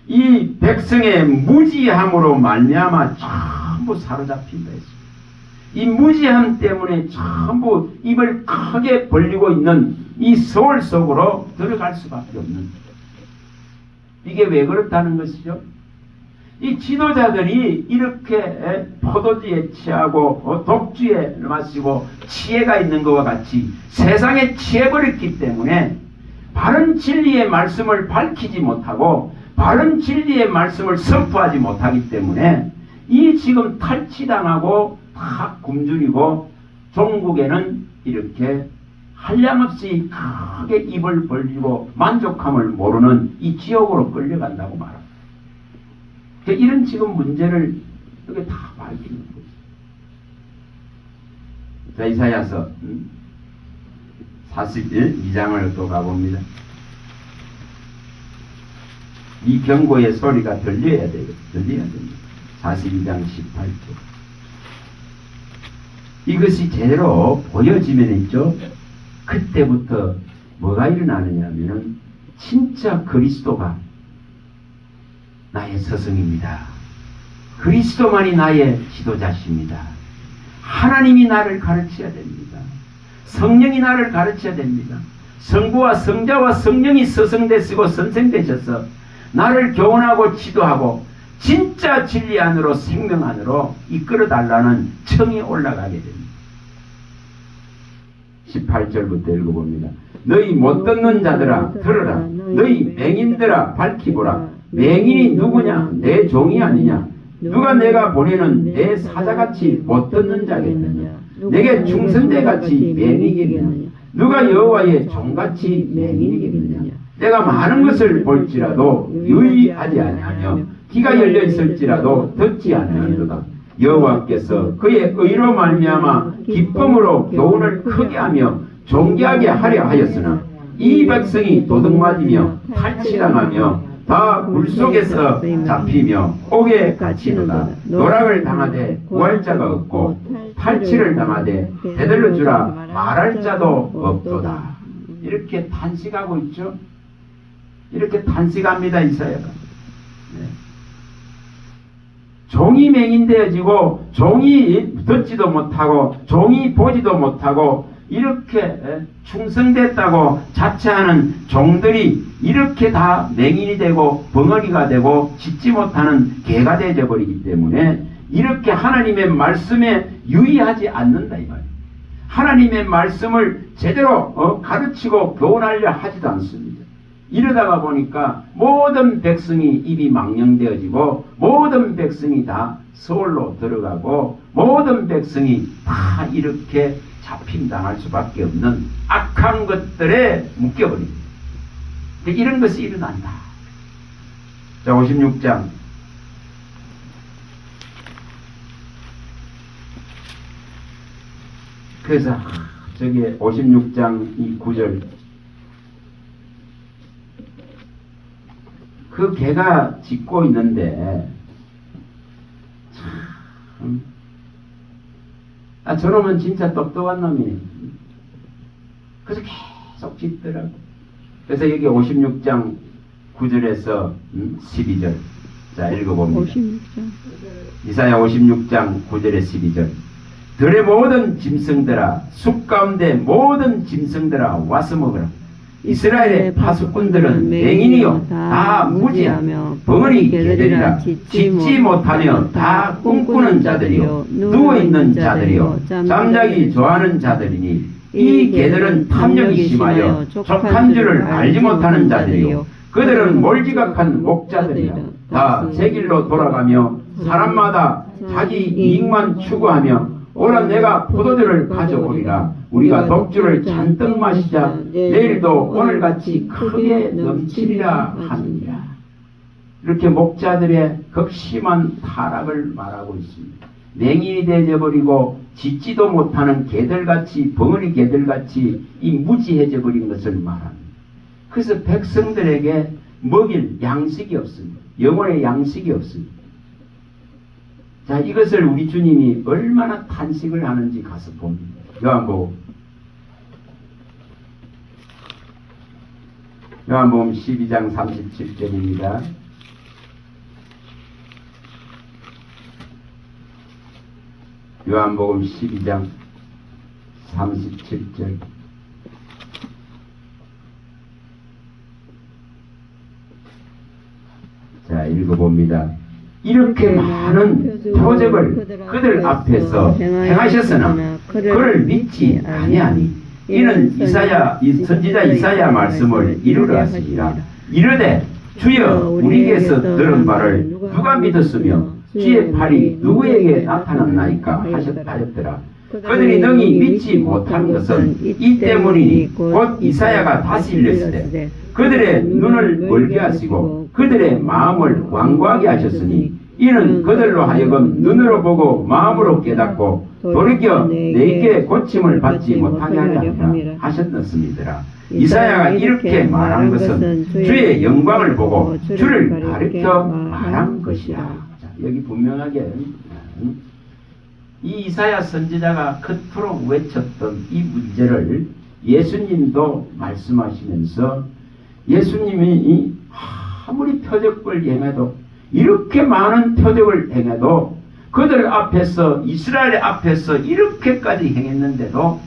이 백성의 무지함으로 말미암아 전부 사로잡힌다 했습니다. 이 무지함 때문에 전부 입을 크게 벌리고 있는 이 서울 속으로 들어갈 수밖에 없는, 이게 왜 그렇다는 것이죠? 이 지도자들이 이렇게 포도주에 취하고 독주에 마시고 치해가 있는 것과 같이 세상에 취해버렸기 때문에 바른 진리의 말씀을 밝히지 못하고 바른 진리의 말씀을 선포하지 못하기 때문에 이 지금 탈취당하고 다 굶주리고 종국에는 이렇게 한량없이 크게 입을 벌리고 만족함을 모르는 이 지옥으로 끌려간다고 말합니다. 이런 지금 문제를 여기 다 밝히는 거죠. 자, 이사야서 42장을 또 가봅니다. 이 경고의 소리가 들려야 됩니다. 42장 18절. 이것이 제대로 보여지면 있죠. 그때부터 뭐가 일어나느냐 하면은 진짜 그리스도가 나의 스승입니다. 그리스도만이 나의 지도자십니다. 하나님이 나를 가르쳐야 됩니다. 성령이 나를 가르쳐야 됩니다. 성부와 성자와 성령이 스승되시고 선생되셔서 나를 교훈하고 지도하고 진짜 진리 안으로 생명 안으로 이끌어달라는 청이 올라가게 됩니다. 18절부터 읽어봅니다. 너희 못 듣는 자들아 들으라. 너희 맹인들아 밝히보라. 맹인이 누구냐? 내 종이 아니냐? 누가 내가 보내는 내 사자같이 못 듣는 자겠느냐? 내게 충성되같이 맹인이겠느냐? 누가 여호와의 종같이 맹인이겠느냐? 내가 많은 것을 볼지라도 유의하지 아니하며 귀가 열려 있을지라도 듣지 아니하리로다. 여호와께서 그의 의로 말미암아 기쁨으로 교훈을 크게 하며 존귀하게 하려 하였으나 이 백성이 도둑맞으며 탈취당하며 다 물속에서 잡히며 옥에 갇히노다. 노락을 당하되 구할 자가 없고 탈취를 당하되 되돌려 주라 말할 자도 없도다. 이렇게 탄식하고 있죠. 이렇게 탄식합니다. 이사야가. 네. 종이 맹인되어지고 종이 듣지도 못하고 종이 보지도 못하고 이렇게 충성됐다고 자처하는 종들이 이렇게 다 맹인이 되고 벙어리가 되고 짖지 못하는 개가 되어버리기 때문에 이렇게 하나님의 말씀에 유의하지 않는다 이 말이에요. 하나님의 말씀을 제대로 가르치고 교훈하려 하지도 않습니다. 이러다가 보니까 모든 백성이 입이 망령되어지고 모든 백성이 다 서울로 들어가고 모든 백성이 다 이렇게 잡힘당할 수밖에 없는 악한 것들에 묶여버립니다. 이런 것이 일어난다. 자, 56장. 그래서 저기 56장 이 9절 그 개가 짖고 있는데 참 저놈은 진짜 똑똑한 놈이네. 그래서 계속 짖더라고. 그래서 여기 56장 9절에서 12절 자 읽어봅니다. 56장. 이사야 56장 9절에 12절 들의 모든 짐승들아 숲 가운데 모든 짐승들아 와서 먹으라. 이스라엘의 파수꾼들은 맹인이요 다 무지하며 벙어리 개들이라 짖지 못하며 다 꿈꾸는 자들이요 누워있는 자들이요 잠자기 좋아하는 자들이니 이 개들은 탐욕이 심하여 족한 줄을 알지 못하는 자들이요 그들은 몰지각한 목자들이라 다 제 길로 돌아가며 사람마다 자기 이익만 추구하며 오라 내가 포도주를 가져오리라. 우리가 독주를 잔뜩 마시자. 내일도 오늘같이 크게 넘치리라 하느니라. 이렇게 목자들의 극심한 타락을 말하고 있습니다. 맹인이 되어버리고 짖지도 못하는 개들같이 벙어리 개들같이 이 무지해져 버린 것을 말합니다. 그래서 백성들에게 먹일 양식이 없습니다. 영혼의 양식이 없습니다. 자, 이것을 우리 주님이 얼마나 탄식을 하는지 가서 봅니다. 요한복음 12장 37절입니다. 요한복음 12장 37절 자, 읽어봅니다. 이렇게 많은 표적을 그들 앞에서 행하셨으나 그를 믿지 아니하니 이는 이 선지자 이사야 말씀을 이루려 하시니라. 이르되 주여 우리에게서 들은 바를 누가 믿었으며 주의 팔이 누구에게 나타났나이까 하셨더라. 그들이 능히 믿지 못한 것은 이 때문이니 곧 이사야가 다시 일렀으되 그들의 눈을 멀게 하시고 그들의 마음을 완고하게 하셨으니 이는 그들로 하여금 눈으로 보고 마음으로 깨닫고 돌이켜 내게 고침을 받지 못하게 하려 함이라 하셨습니다. 이사야가 이렇게 말한 것은 주의 영광을 보고 주를 가리켜 말한 것이라. 자, 여기 분명하게 이 이사야 선지자가 그토록 외쳤던 이 문제를 예수님도 말씀하시면서 예수님이 아무리 표적을 행해도 이렇게 많은 표적을 행해도 그들 앞에서 이스라엘 앞에서 이렇게까지 행했는데도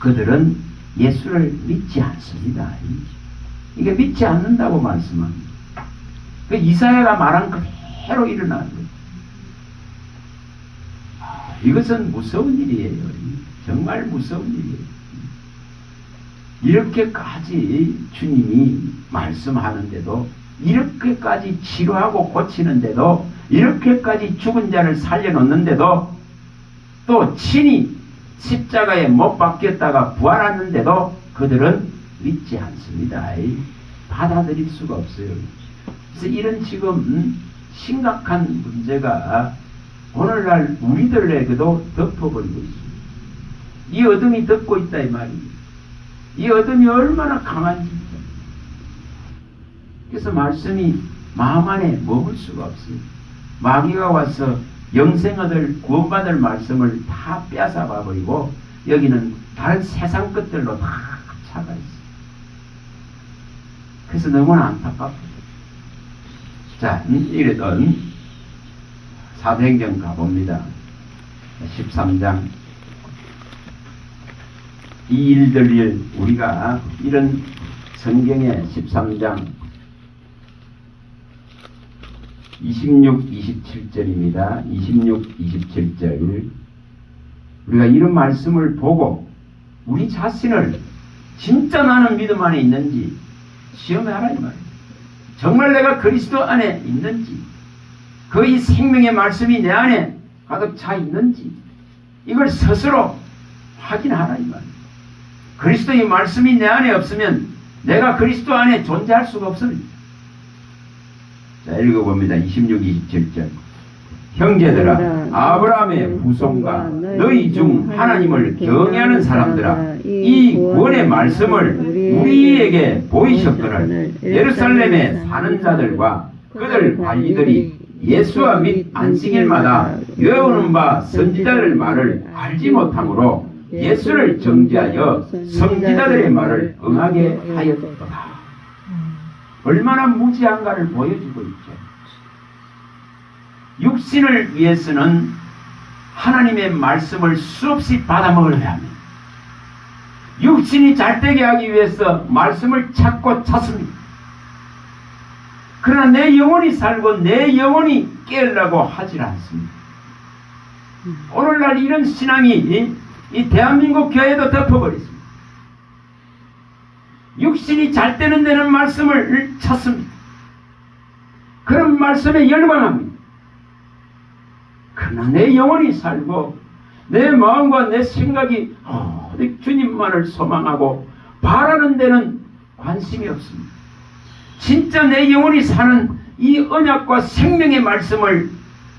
그들은 예수를 믿지 않습니다. 이게 믿지 않는다고 말씀합니다. 그 이사야가 말한 그대로 일어나는 거예요. 이것은 무서운 일이에요. 정말 무서운 일이에요. 이렇게까지 주님이 말씀하는데도 이렇게까지 치료하고 고치는데도 이렇게까지 죽은 자를 살려놓는데도 또 친히 십자가에 못 박혔다가 부활하는데도 그들은 믿지 않습니다. 받아들일 수가 없어요. 그래서 이런 지금 심각한 문제가 오늘날 우리들에게도 덮어버리고 있습니다. 이 어둠이 덮고 있다 이 말입니다. 이 어둠이 얼마나 강한지. 그래서 말씀이 마음 안에 머물 수가 없습니다. 마귀가 와서 영생 얻을 구원받을 말씀을 다 뺏어봐 버리고 여기는 다른 세상 것들로 다 차가 있어요. 그래서 너무나 안타깝습니다. 자, 이랬던 사도행전 가봅니다. 13장. 이 일들을 우리가 이런 성경의 13장 26, 27절입니다. 26, 27절. 우리가 이런 말씀을 보고 우리 자신을 진짜 나는 믿음 안에 있는지 시험해라 이 말이에요. 정말 내가 그리스도 안에 있는지, 그 이 생명의 말씀이 내 안에 가득 차 있는지 이걸 스스로 확인하라 이 말이에요. 그리스도의 말씀이 내 안에 없으면 내가 그리스도 안에 존재할 수가 없습니다. 자, 읽어봅니다. 26, 27절. 형제들아, 아브라함의 후손과 너희 중 하나님을 경외하는 사람들아, 이 구원의 말씀을 우리에게 보이셨거늘 예루살렘에 사는 자들과 그들 관리들이 예수와 및 안식일마다 외우는 바 선지자들 말을 알지 못하므로 예수를 정죄하여 선지자들의 말을 응하게 하였도다. 얼마나 무지한가를 보여주고 있죠. 육신을 위해서는 하나님의 말씀을 수없이 받아먹으려야 합니다. 육신이 잘되게 하기 위해서 말씀을 찾고 찾습니다. 그러나 내 영혼이 살고 내 영혼이 깨으려고 하질 않습니다. 오늘날 이런 신앙이 이 대한민국 교회도 덮어버렸습니다. 육신이 잘 되는 데는 말씀을 찾습니다. 그런 말씀에 열광합니다. 그러나 내 영혼이 살고 내 마음과 내 생각이 오직 주님만을 소망하고 바라는 데는 관심이 없습니다. 진짜 내 영혼이 사는 이 언약과 생명의 말씀을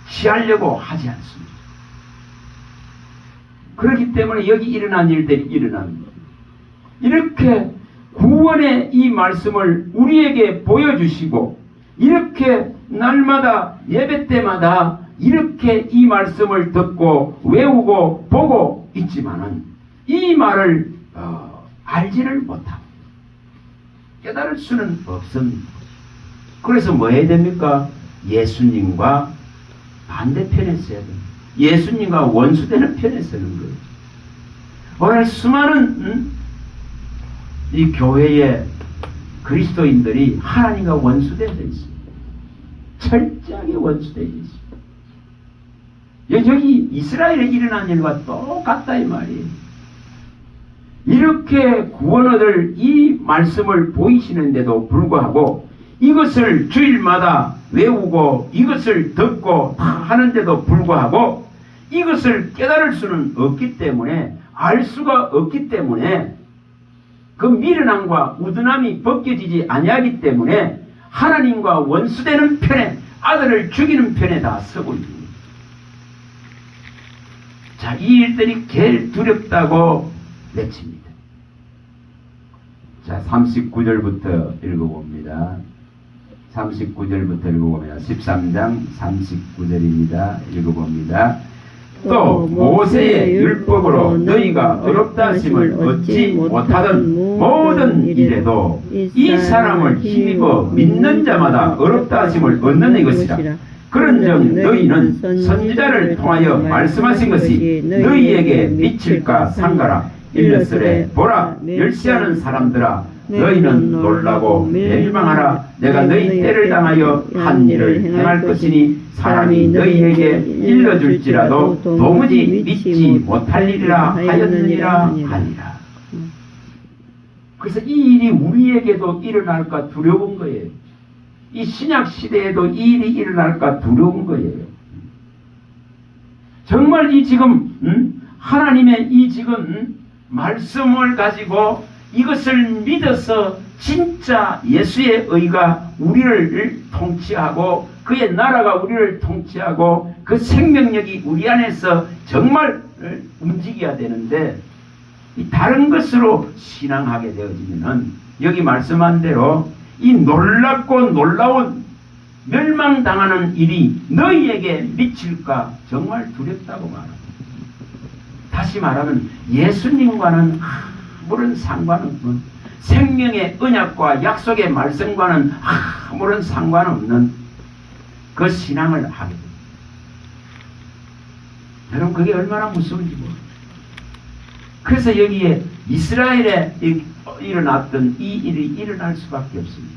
취하려고 하지 않습니다. 그렇기 때문에 여기 일어난 일들이 일어납니다. 이렇게 구원의 이 말씀을 우리에게 보여주시고 이렇게 날마다 예배 때마다 이렇게 이 말씀을 듣고 외우고 보고 있지만은 이 말을 알지를 못하고 깨달을 수는 없습니다. 그래서 뭐 해야 됩니까? 예수님과 반대편에 서야 됩니다. 예수님과 원수되는 편에 서는 거예요. 오늘 수많은 이 교회의 그리스도인들이 하나님과 원수되어 있습니다. 철저하게 원수되어 있습니다. 여기 이스라엘에 일어난 일과 똑같다 이 말이에요. 이렇게 구원 얻을 이 말씀을 보이시는데도 불구하고 이것을 주일마다 외우고 이것을 듣고 다 하는데도 불구하고 이것을 깨달을 수는 없기 때문에, 알 수가 없기 때문에, 그 미련함과 우둔함이 벗겨지지 아니하기 때문에 하나님과 원수되는 편에, 아들을 죽이는 편에 다 서고 있습니다. 자, 이 일들이 제일 두렵다고 외칩니다. 자, 39절부터 읽어봅니다. 39절부터 읽어봅니다. 13장 39절입니다. 읽어봅니다. 또 모세의 율법으로 너희가 어렵다 하심을 얻지 못하던 모든 일에도 이 사람을 힘입어 믿는 자마다 어렵다 하심을 얻는 것이라. 그런즉 너희는 선지자를 통하여 말씀하신 것이 너희에게 미칠까 상가라. 일러스레 보라, 멸시하는 사람들아, 너희는 놀라고 멸망하라. 내가 너희 때를 당하여 한 일을 행할 것이니 사람이 너희에게 일러줄지라도 도무지 믿지 못할 일이라 하였느니라 하니라. 그래서 이 일이 우리에게도 일어날까 두려운 거예요. 이 신약 시대에도 이 일이 일어날까 두려운 거예요. 정말 이 지금 하나님의 이 지금 말씀을 가지고 이것을 믿어서 진짜 예수의 의가 우리를 통치하고 그의 나라가 우리를 통치하고 그 생명력이 우리 안에서 정말 움직여야 되는데, 이 다른 것으로 신앙하게 되어지면은 여기 말씀한 대로 이 놀랍고 놀라운 멸망당하는 일이 너희에게 미칠까 정말 두렵다고 말합니다. 다시 말하면 예수님과는 아무런 상관없는, 생명의 언약과 약속의 말씀과는 아무런 상관없는 그 신앙을 하게 됩니다. 여러분, 그게 얼마나 무서운지 모릅니다. 그래서 여기에 이스라엘에 일어났던 이 일이 일어날 수밖에 없습니다.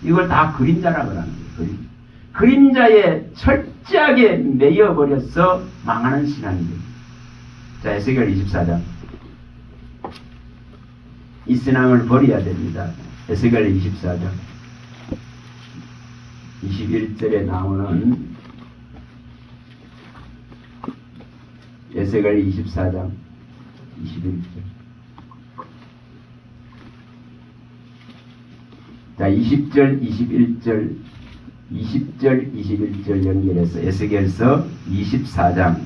이걸 다 그림자라고 하는 거예요. 그림자에 철저하게 매여버려서 망하는 신앙입니다. 자, 에스겔 24장. 이 신앙을 버려야 됩니다. 에스겔 24장 21절에 나오는 에스겔 24장 21절. 자, 20절, 21절, 20절, 21절 연결해서 에스겔서 24장.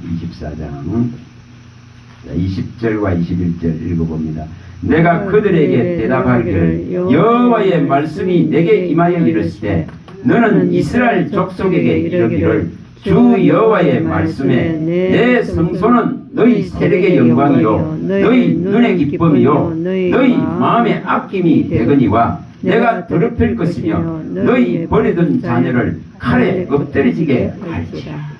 자, 20절과 21절 읽어봅니다. 내가 그들에게 대답하기를 여호와의 말씀이 내게 임하여 이르시되 너는 이스라엘 족속에게 이르기를 주 여호와의 말씀에 내 성소는 너희 세력의 영광이요 너희 눈의 기쁨이요 너희 마음의 아낌이 되거니와 내가 더럽힐 것이며 너희 버리던 자녀를 칼에 엎드려지게 할지라.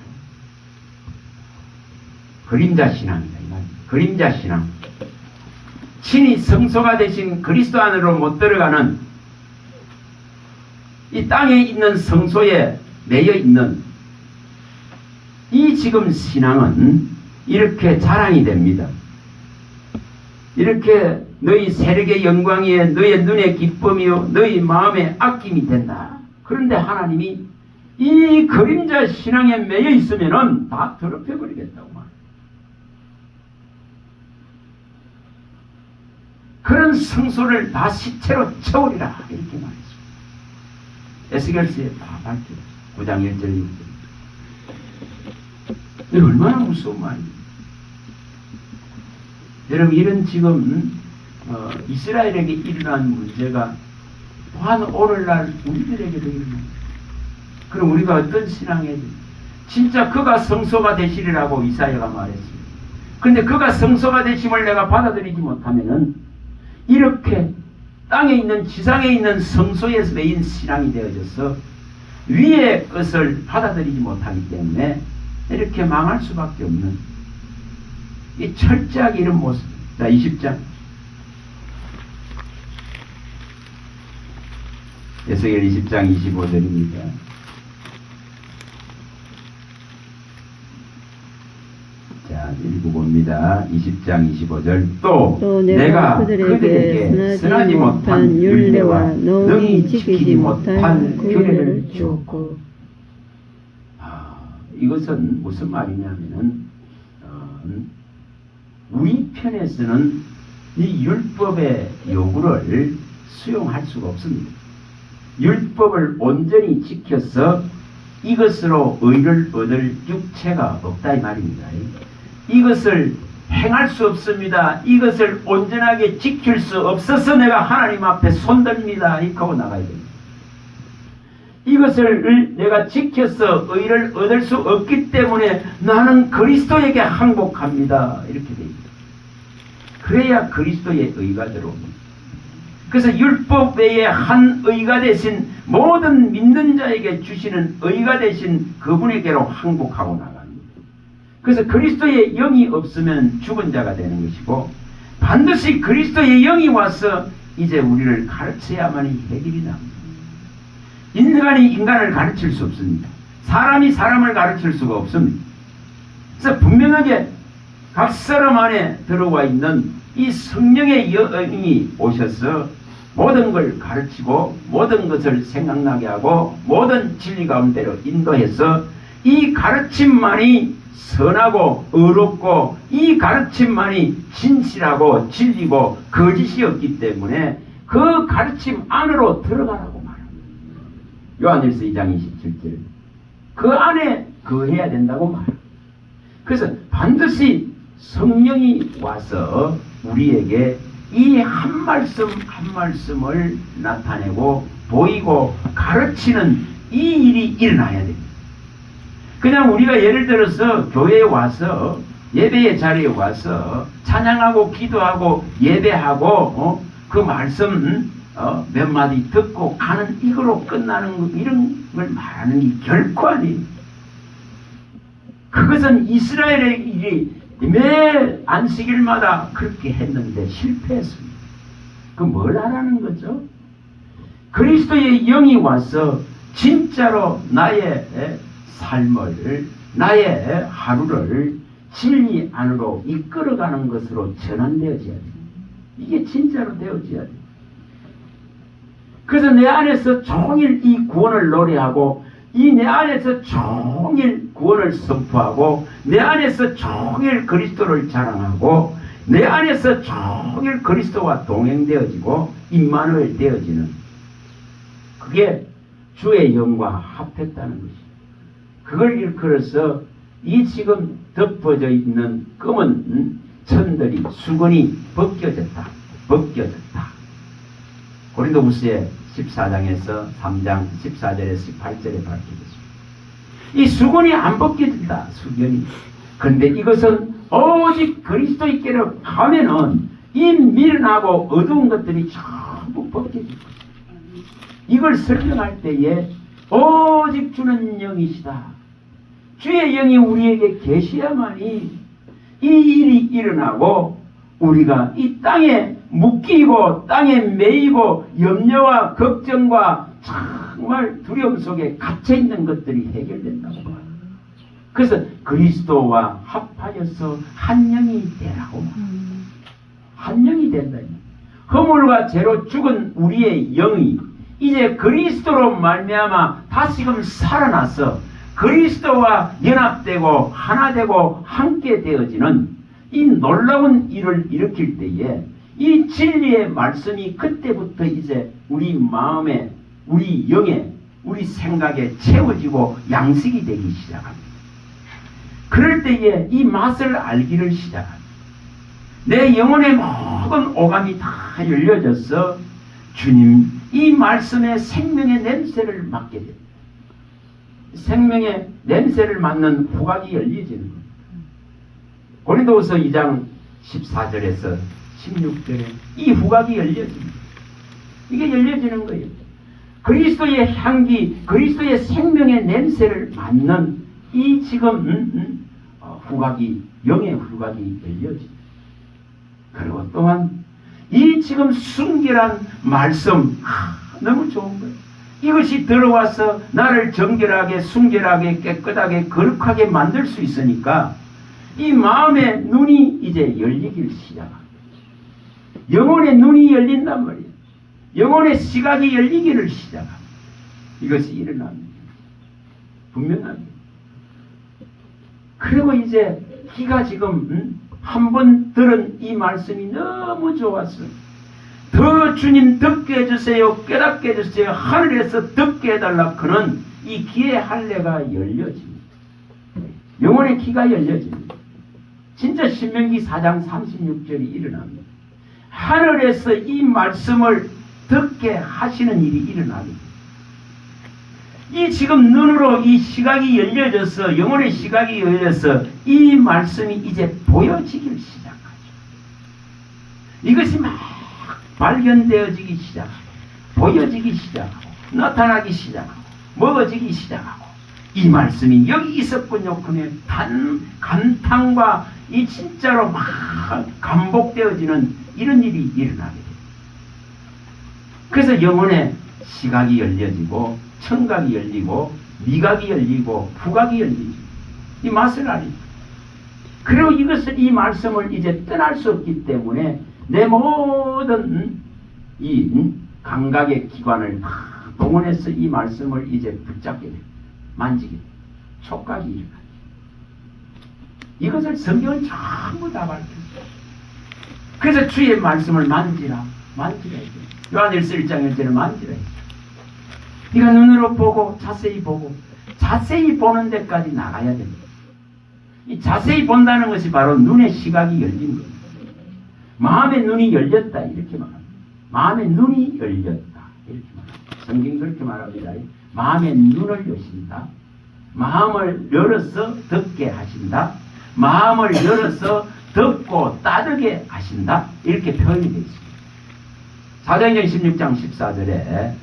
그림자 신앙이다. 그림자 신앙. 친히 성소가 되신 그리스도 안으로 못 들어가는 이 땅에 있는 성소에 매여 있는 이 지금 신앙은 이렇게 자랑이 됩니다. 이렇게 너희 세력의 영광이여 너희 눈의 기쁨이요 너희 마음의 아낌이 된다. 그런데 하나님이 이 그림자 신앙에 매여 있으면은 다 더럽혀 버리겠다고 말합니다. 그런 성소를 다 시체로 채우리라 이렇게 말했습니다. 에스겔서에 다 밝혀요. 9장 1절 6절. 얼마나 무서운 말입니까? 여러분, 이런 지금 이스라엘에게 일어난 문제가 또한 오늘날 우리들에게도 일어납니다. 그럼 우리가 어떤 신앙에 진짜 그가 성소가 되시리라고 이사야가 말했습니다. 그런데 그가 성소가 되심을 내가 받아들이지 못하면은 이렇게 땅에 있는 지상에 있는 성소에서 매인 신앙이 되어져서 위의 것을 받아들이지 못하기 때문에 이렇게 망할 수밖에 없는 이 철저하게 이런 모습. 자, 20장 에스겔 20장 25절입니다. 읽습니다. 20장 25절. 또 내가 그들에게 선하지 못한 율례와 너희 지키지 못한 규례를 주었고. 이것은 무슨 말이냐면은 우리 편에서는 이 율법의 요구를 수용할 수가 없습니다. 율법을 온전히 지켜서 이것으로 의를 얻을 육체가 없다 이 말입니다. 이것을 행할 수 없습니다. 이것을 온전하게 지킬 수 없어서 내가 하나님 앞에 손듭니다. 이렇게 하고 나가야 됩니다. 이것을 내가 지켜서 의를 얻을 수 없기 때문에 나는 그리스도에게 항복합니다. 이렇게 됩니다. 그래야 그리스도의 의가 들어옵니다. 그래서 율법 외에 한 의가 되신 모든 믿는 자에게 주시는 의가 되신 그분에게로 항복하고 나갑니다. 그래서 그리스도의 영이 없으면 죽은 자가 되는 것이고 반드시 그리스도의 영이 와서 이제 우리를 가르쳐야만이 해결이 납니다. 인간이 인간을 가르칠 수 없습니다. 사람이 사람을 가르칠 수가 없습니다. 그래서 분명하게 각 사람 안에 들어와 있는 이 성령의 영이 오셔서 모든 걸 가르치고 모든 것을 생각나게 하고 모든 진리 가운데로 인도해서 이 가르침만이 선하고 의롭고 이 가르침만이 진실하고 진리고 거짓이었기 때문에 그 가르침 안으로 들어가라고 말합니다. 요한일서 2장 27절 그 안에 거해야 된다고 말합니다. 그래서 반드시 성령이 와서 우리에게 이 한 말씀 한 말씀을 나타내고 보이고 가르치는 이 일이 일어나야 됩니다. 그냥 우리가 예를 들어서 교회에 와서 예배의 자리에 와서 찬양하고 기도하고 예배하고 그 말씀 몇 마디 듣고 가는 이거로 끝나는 이런 걸 말하는 게 결코 아니에요. 그것은 이스라엘의 일이 매 안식일마다 그렇게 했는데 실패했습니다. 그 뭘 하라는 거죠? 그리스도의 영이 와서 진짜로 나의 삶을 나의 하루를 진리 안으로 이끌어가는 것으로 전환되어져야 돼요. 이게 진짜로 되어져야 돼요. 그래서 내 안에서 종일 이 구원을 노래하고 이 내 안에서 종일 구원을 선포하고 내 안에서 종일 그리스도를 자랑하고 내 안에서 종일 그리스도와 동행되어지고 임마누엘 되어지는 그게 주의 영과 합했다는 것입니다. 그걸 일컬어서 이 지금 덮어져 있는 검은 천들이 수건이 벗겨졌다. 고린도후서의 14장에서 3장 14절에서 18절에 밝혀졌습니다. 이 수건이 안 벗겨진다. 수건이. 그런데 이것은 오직 그리스도께로 가면은 이 미련하고 어두운 것들이 전부 벗겨질 것입니다. 이걸 설명할 때에 오직 주는 영이시다. 주의 영이 우리에게 계셔야만이 이 일이 일어나고 우리가 이 땅에 묶이고 땅에 매이고 염려와 걱정과 정말 두려움 속에 갇혀있는 것들이 해결된다고 말합니다. 그래서 그리스도와 합하여서 한 영이 되라고 말합니다. 한 영이 된다. 허물과 죄로 죽은 우리의 영이 이제 그리스도로 말미암아 다시금 살아나서 그리스도와 연합되고 하나 되고 함께 되어지는 이 놀라운 일을 일으킬 때에 이 진리의 말씀이 그때부터 이제 우리 마음에 우리 영에 우리 생각에 채워지고 양식이 되기 시작합니다. 그럴 때에 이 맛을 알기를 시작합니다. 내 영혼의 모든 오감이 다 열려져서 주님 이 말씀의 생명의 냄새를 맡게 됩니다. 생명의 냄새를 맡는 후각이 열려지는 겁니다. 고린도후서 2장 14절에서 16절에 이 후각이 열려집니다. 이게 열려지는 거예요. 그리스도의 향기, 그리스도의 생명의 냄새를 맡는 이 지금 후각이 영의 후각이 열려집니다. 그리고 또한 이 지금 순결한 말씀 너무 좋은 거예요. 이것이 들어와서 나를 정결하게 순결하게 깨끗하게 거룩하게 만들 수 있으니까 이 마음의 눈이 이제 열리기를 시작합니다. 영혼의 눈이 열린단 말이에요. 영혼의 시각이 열리기를 시작합니다. 이것이 일어납니다. 분명합니다. 그리고 이제 기가 지금 한 번 들은 이 말씀이 너무 좋았어요. 더 주님 듣게 해주세요. 깨닫게 해주세요. 하늘에서 듣게 해달라. 그는 이 귀의 할례가 열려집니다. 영혼의 귀가 열려집니다. 진짜 신명기 4장 36절이 일어납니다. 하늘에서 이 말씀을 듣게 하시는 일이 일어납니다. 이 지금 눈으로 이 시각이 열려져서 영혼의 시각이 열려서 이 말씀이 이제 보여지기 시작하죠. 이것이 막 발견되어지기 시작하고 보여지기 시작하고 나타나기 시작하고 먹어지기 시작하고 이 말씀이 여기 있었군요. 그러면 감탄과 이 진짜로 막 감복되어지는 이런 일이 일어나게 돼요. 그래서 영혼의 시각이 열려지고 청각이 열리고 미각이 열리고 후각이 열리죠. 이 맛을 알리죠. 그리고 이 말씀을 이제 떠날 수 없기 때문에 내 모든 이 감각의 기관을 다 동원해서 이 말씀을 이제 붙잡게 돼요. 만지게 돼요. 촉각이 일어나죠. 이것을 성경은 전부 다 밝혔어요. 그래서 주의 말씀을 만지라 해요. 요한일서 1장 1절에 만지라 해요. 네가 눈으로 보고 자세히 보는 데까지 나가야 됩니다. 이 자세히 본다는 것이 바로 눈의 시각이 열린 겁니다. 마음의 눈이 열렸다 이렇게 말합니다. 마음의 눈이 열렸다 이렇게 말합니다. 성경이 그렇게 말합니다. 마음의 눈을 여신다. 마음을 열어서 듣게 하신다. 마음을 열어서 듣고 따르게 하신다. 이렇게 표현이 되어 있습니다. 사도행전 16장 14절에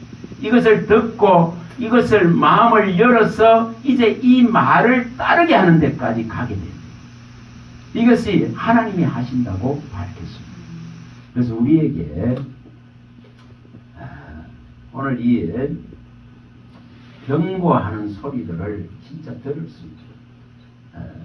이것을 듣고 이것을 마음을 열어서 이제 이 말을 따르게 하는 데까지 가게 됩니다. 이것이 하나님이 하신다고 밝혔습니다. 그래서 우리에게 오늘 이 경고하는 소리들을 진짜 들을 수 있도록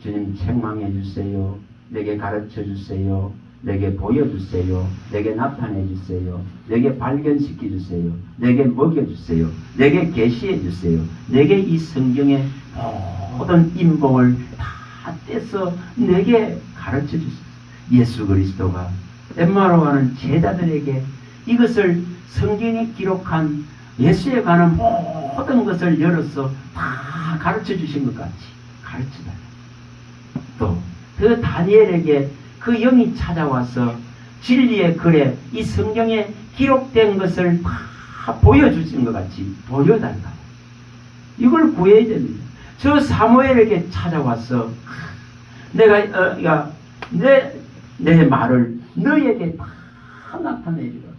주님 책망해 주세요. 내게 가르쳐 주세요. 내게 보여주세요. 내게 나타내 주세요. 내게 발견시켜 주세요. 내게 먹여 주세요. 내게 계시해 주세요. 내게 이 성경의 모든 인봉을 다 떼서 내게 가르쳐 주세요. 예수 그리스도가 엠마오로 가는 제자들에게 이것을 성경에 기록한 예수에 관한 모든 것을 열어서 다 가르쳐 주신 것 같이 가르치다. 또 그 다니엘에게 그 영이 찾아와서 진리의 글에 이 성경에 기록된 것을 다 보여주신 것 같이 보여달라. 이걸 구해야 됩니다. 저 사무엘에게 찾아와서 내가 내 말을 너에게 다 나타내주라.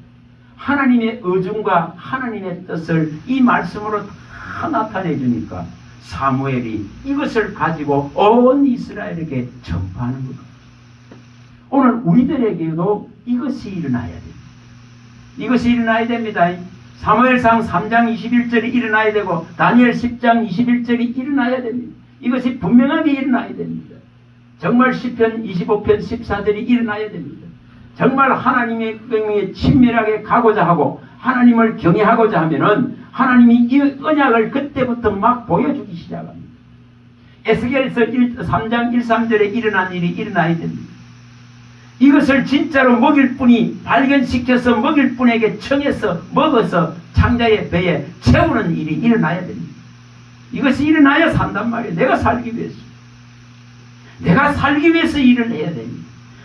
하나님의 의중과 하나님의 뜻을 이 말씀으로 다 나타내주니까 사무엘이 이것을 가지고 온 이스라엘에게 전파하는 겁니다. 오늘 우리들에게도 이것이 일어나야 됩니다. 이것이 일어나야 됩니다. 사무엘상 3장 21절이 일어나야 되고 다니엘 10장 21절이 일어나야 됩니다. 이것이 분명하게 일어나야 됩니다. 정말 시편 25편 14절이 일어나야 됩니다. 정말 하나님의 경에 친밀하게 가고자 하고 하나님을 경외하고자 하면은 하나님이 이 언약을 그때부터 막 보여주기 시작합니다. 에스겔서 3장 1, 3절에 일어난 일이 일어나야 됩니다. 이것을 진짜로 먹일 분이 발견시켜서 먹일 분에게 청해서 먹어서 창자의 배에 채우는 일이 일어나야 됩니다. 이것이 일어나야 산단 말이에요. 내가 살기 위해서. 내가 살기 위해서 일을 해야 됩니다.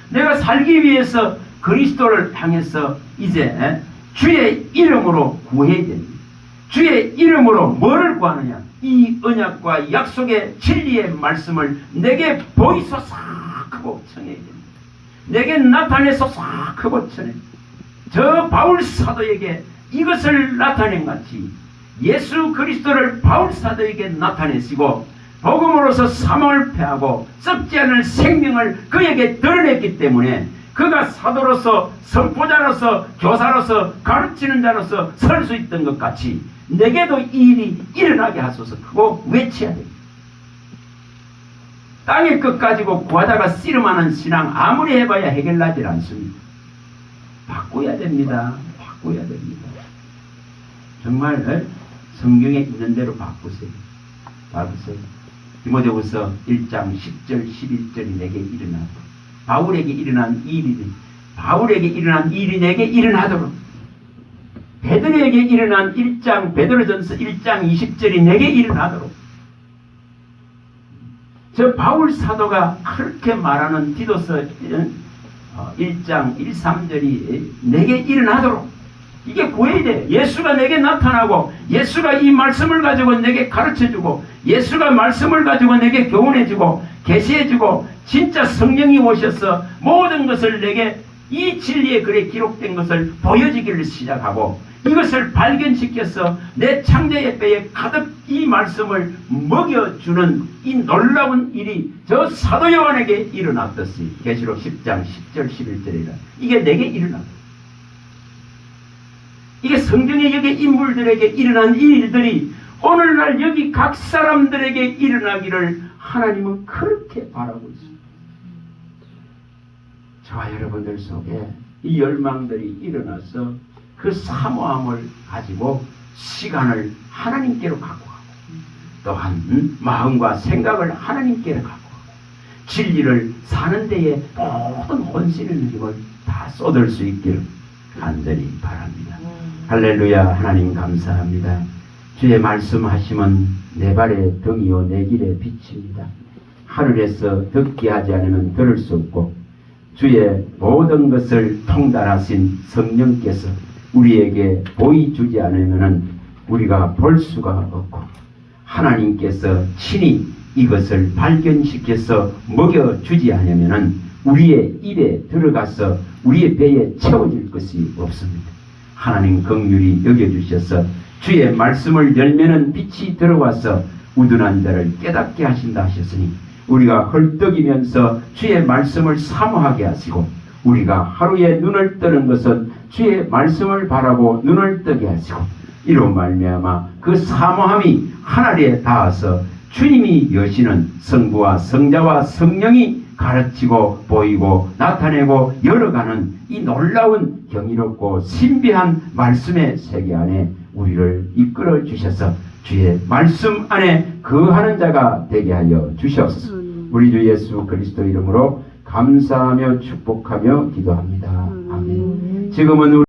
내가 살기 위해서 그리스도를 향해서 이제 주의 이름으로 구해야 됩니다. 주의 이름으로 뭐를 구하느냐? 이 언약과 약속의 진리의 말씀을 내게 보이소서 하고 청해야 됩니다. 내게 나타내소서 하고 청해. 저 바울 사도에게 이것을 나타낸 같이 예수 그리스도를 바울 사도에게 나타내시고 복음으로서 사망을 패하고 썩지 않을 생명을 그에게 드러냈기 때문에 그가 사도로서 선포자로서 교사로서 가르치는 자로서 설 수 있던 것 같이 내게도 이 일이 일어나게 하소서 하고 외쳐야 됩니다. 땅의 것 가지고 구하다가 씨름하는 신앙 아무리 해봐야 해결나질 않습니다. 바꿔야 됩니다. 바꿔야 됩니다. 정말 성경에 있는 대로 바꾸세요. 바꾸세요. 디모데후서 1장 10절 11절이 내게 일어나도록, 바울에게 일어난 일이 내게 일어나도록, 베드로에게 일어난 베드로전서 1장 20절이 내게 일어나도록, 저 바울 사도가 그렇게 말하는 디도서 1장 1, 3절이 내게 일어나도록, 이게 구해야 돼. 예수가 내게 나타나고 예수가 이 말씀을 가지고 내게 가르쳐주고 예수가 말씀을 가지고 내게 교훈해주고 계시해주고 진짜 성령이 오셔서 모든 것을 내게 이 진리의 글에 기록된 것을 보여주기를 시작하고 이것을 발견시켜서 내 창조의 배에 가득 이 말씀을 먹여주는 이 놀라운 일이 저 사도 요한에게 일어났듯이 계시록 10장 10절 11절이라 이게 내게 일어났다. 이게 성경의 여기 인물들에게 일어난 이 일들이 오늘날 여기 각 사람들에게 일어나기를 하나님은 그렇게 바라고 있습니다. 저와 여러분들 속에 이 열망들이 일어나서 그 사모함을 가지고 시간을 하나님께로 갖고 가고 또한 마음과 생각을 하나님께로 갖고 가고 진리를 사는 데에 모든 혼신의 힘을 다 쏟을 수 있기를 간절히 바랍니다. 할렐루야. 하나님 감사합니다. 주의 말씀하심은 내 발의 등이요 내 길의 빛입니다. 하늘에서 듣게 하지 않으면 들을 수 없고 주의 모든 것을 통달하신 성령께서 우리에게 보여주지 않으면 우리가 볼 수가 없고 하나님께서 친히 이것을 발견시켜서 먹여주지 않으면 우리의 입에 들어가서 우리의 배에 채워질 것이 없습니다. 하나님 긍휼히 여겨주셔서 주의 말씀을 열면은 빛이 들어와서 우둔한 자를 깨닫게 하신다 하셨으니 우리가 헐떡이면서 주의 말씀을 사모하게 하시고 우리가 하루에 눈을 뜨는 것은 주의 말씀을 바라고 눈을 뜨게 하시고 이로 말미암아 그 사모함이 하늘에 닿아서 주님이 여시는 성부와 성자와 성령이 가르치고 보이고 나타내고 열어가는 이 놀라운 경이롭고 신비한 말씀의 세계 안에 우리를 이끌어 주셔서 주의 말씀 안에 거하는 자가 되게 하여 주시옵소서. 우리 주 예수 그리스도 이름으로 감사하며 축복하며 기도합니다. 아멘. 지금은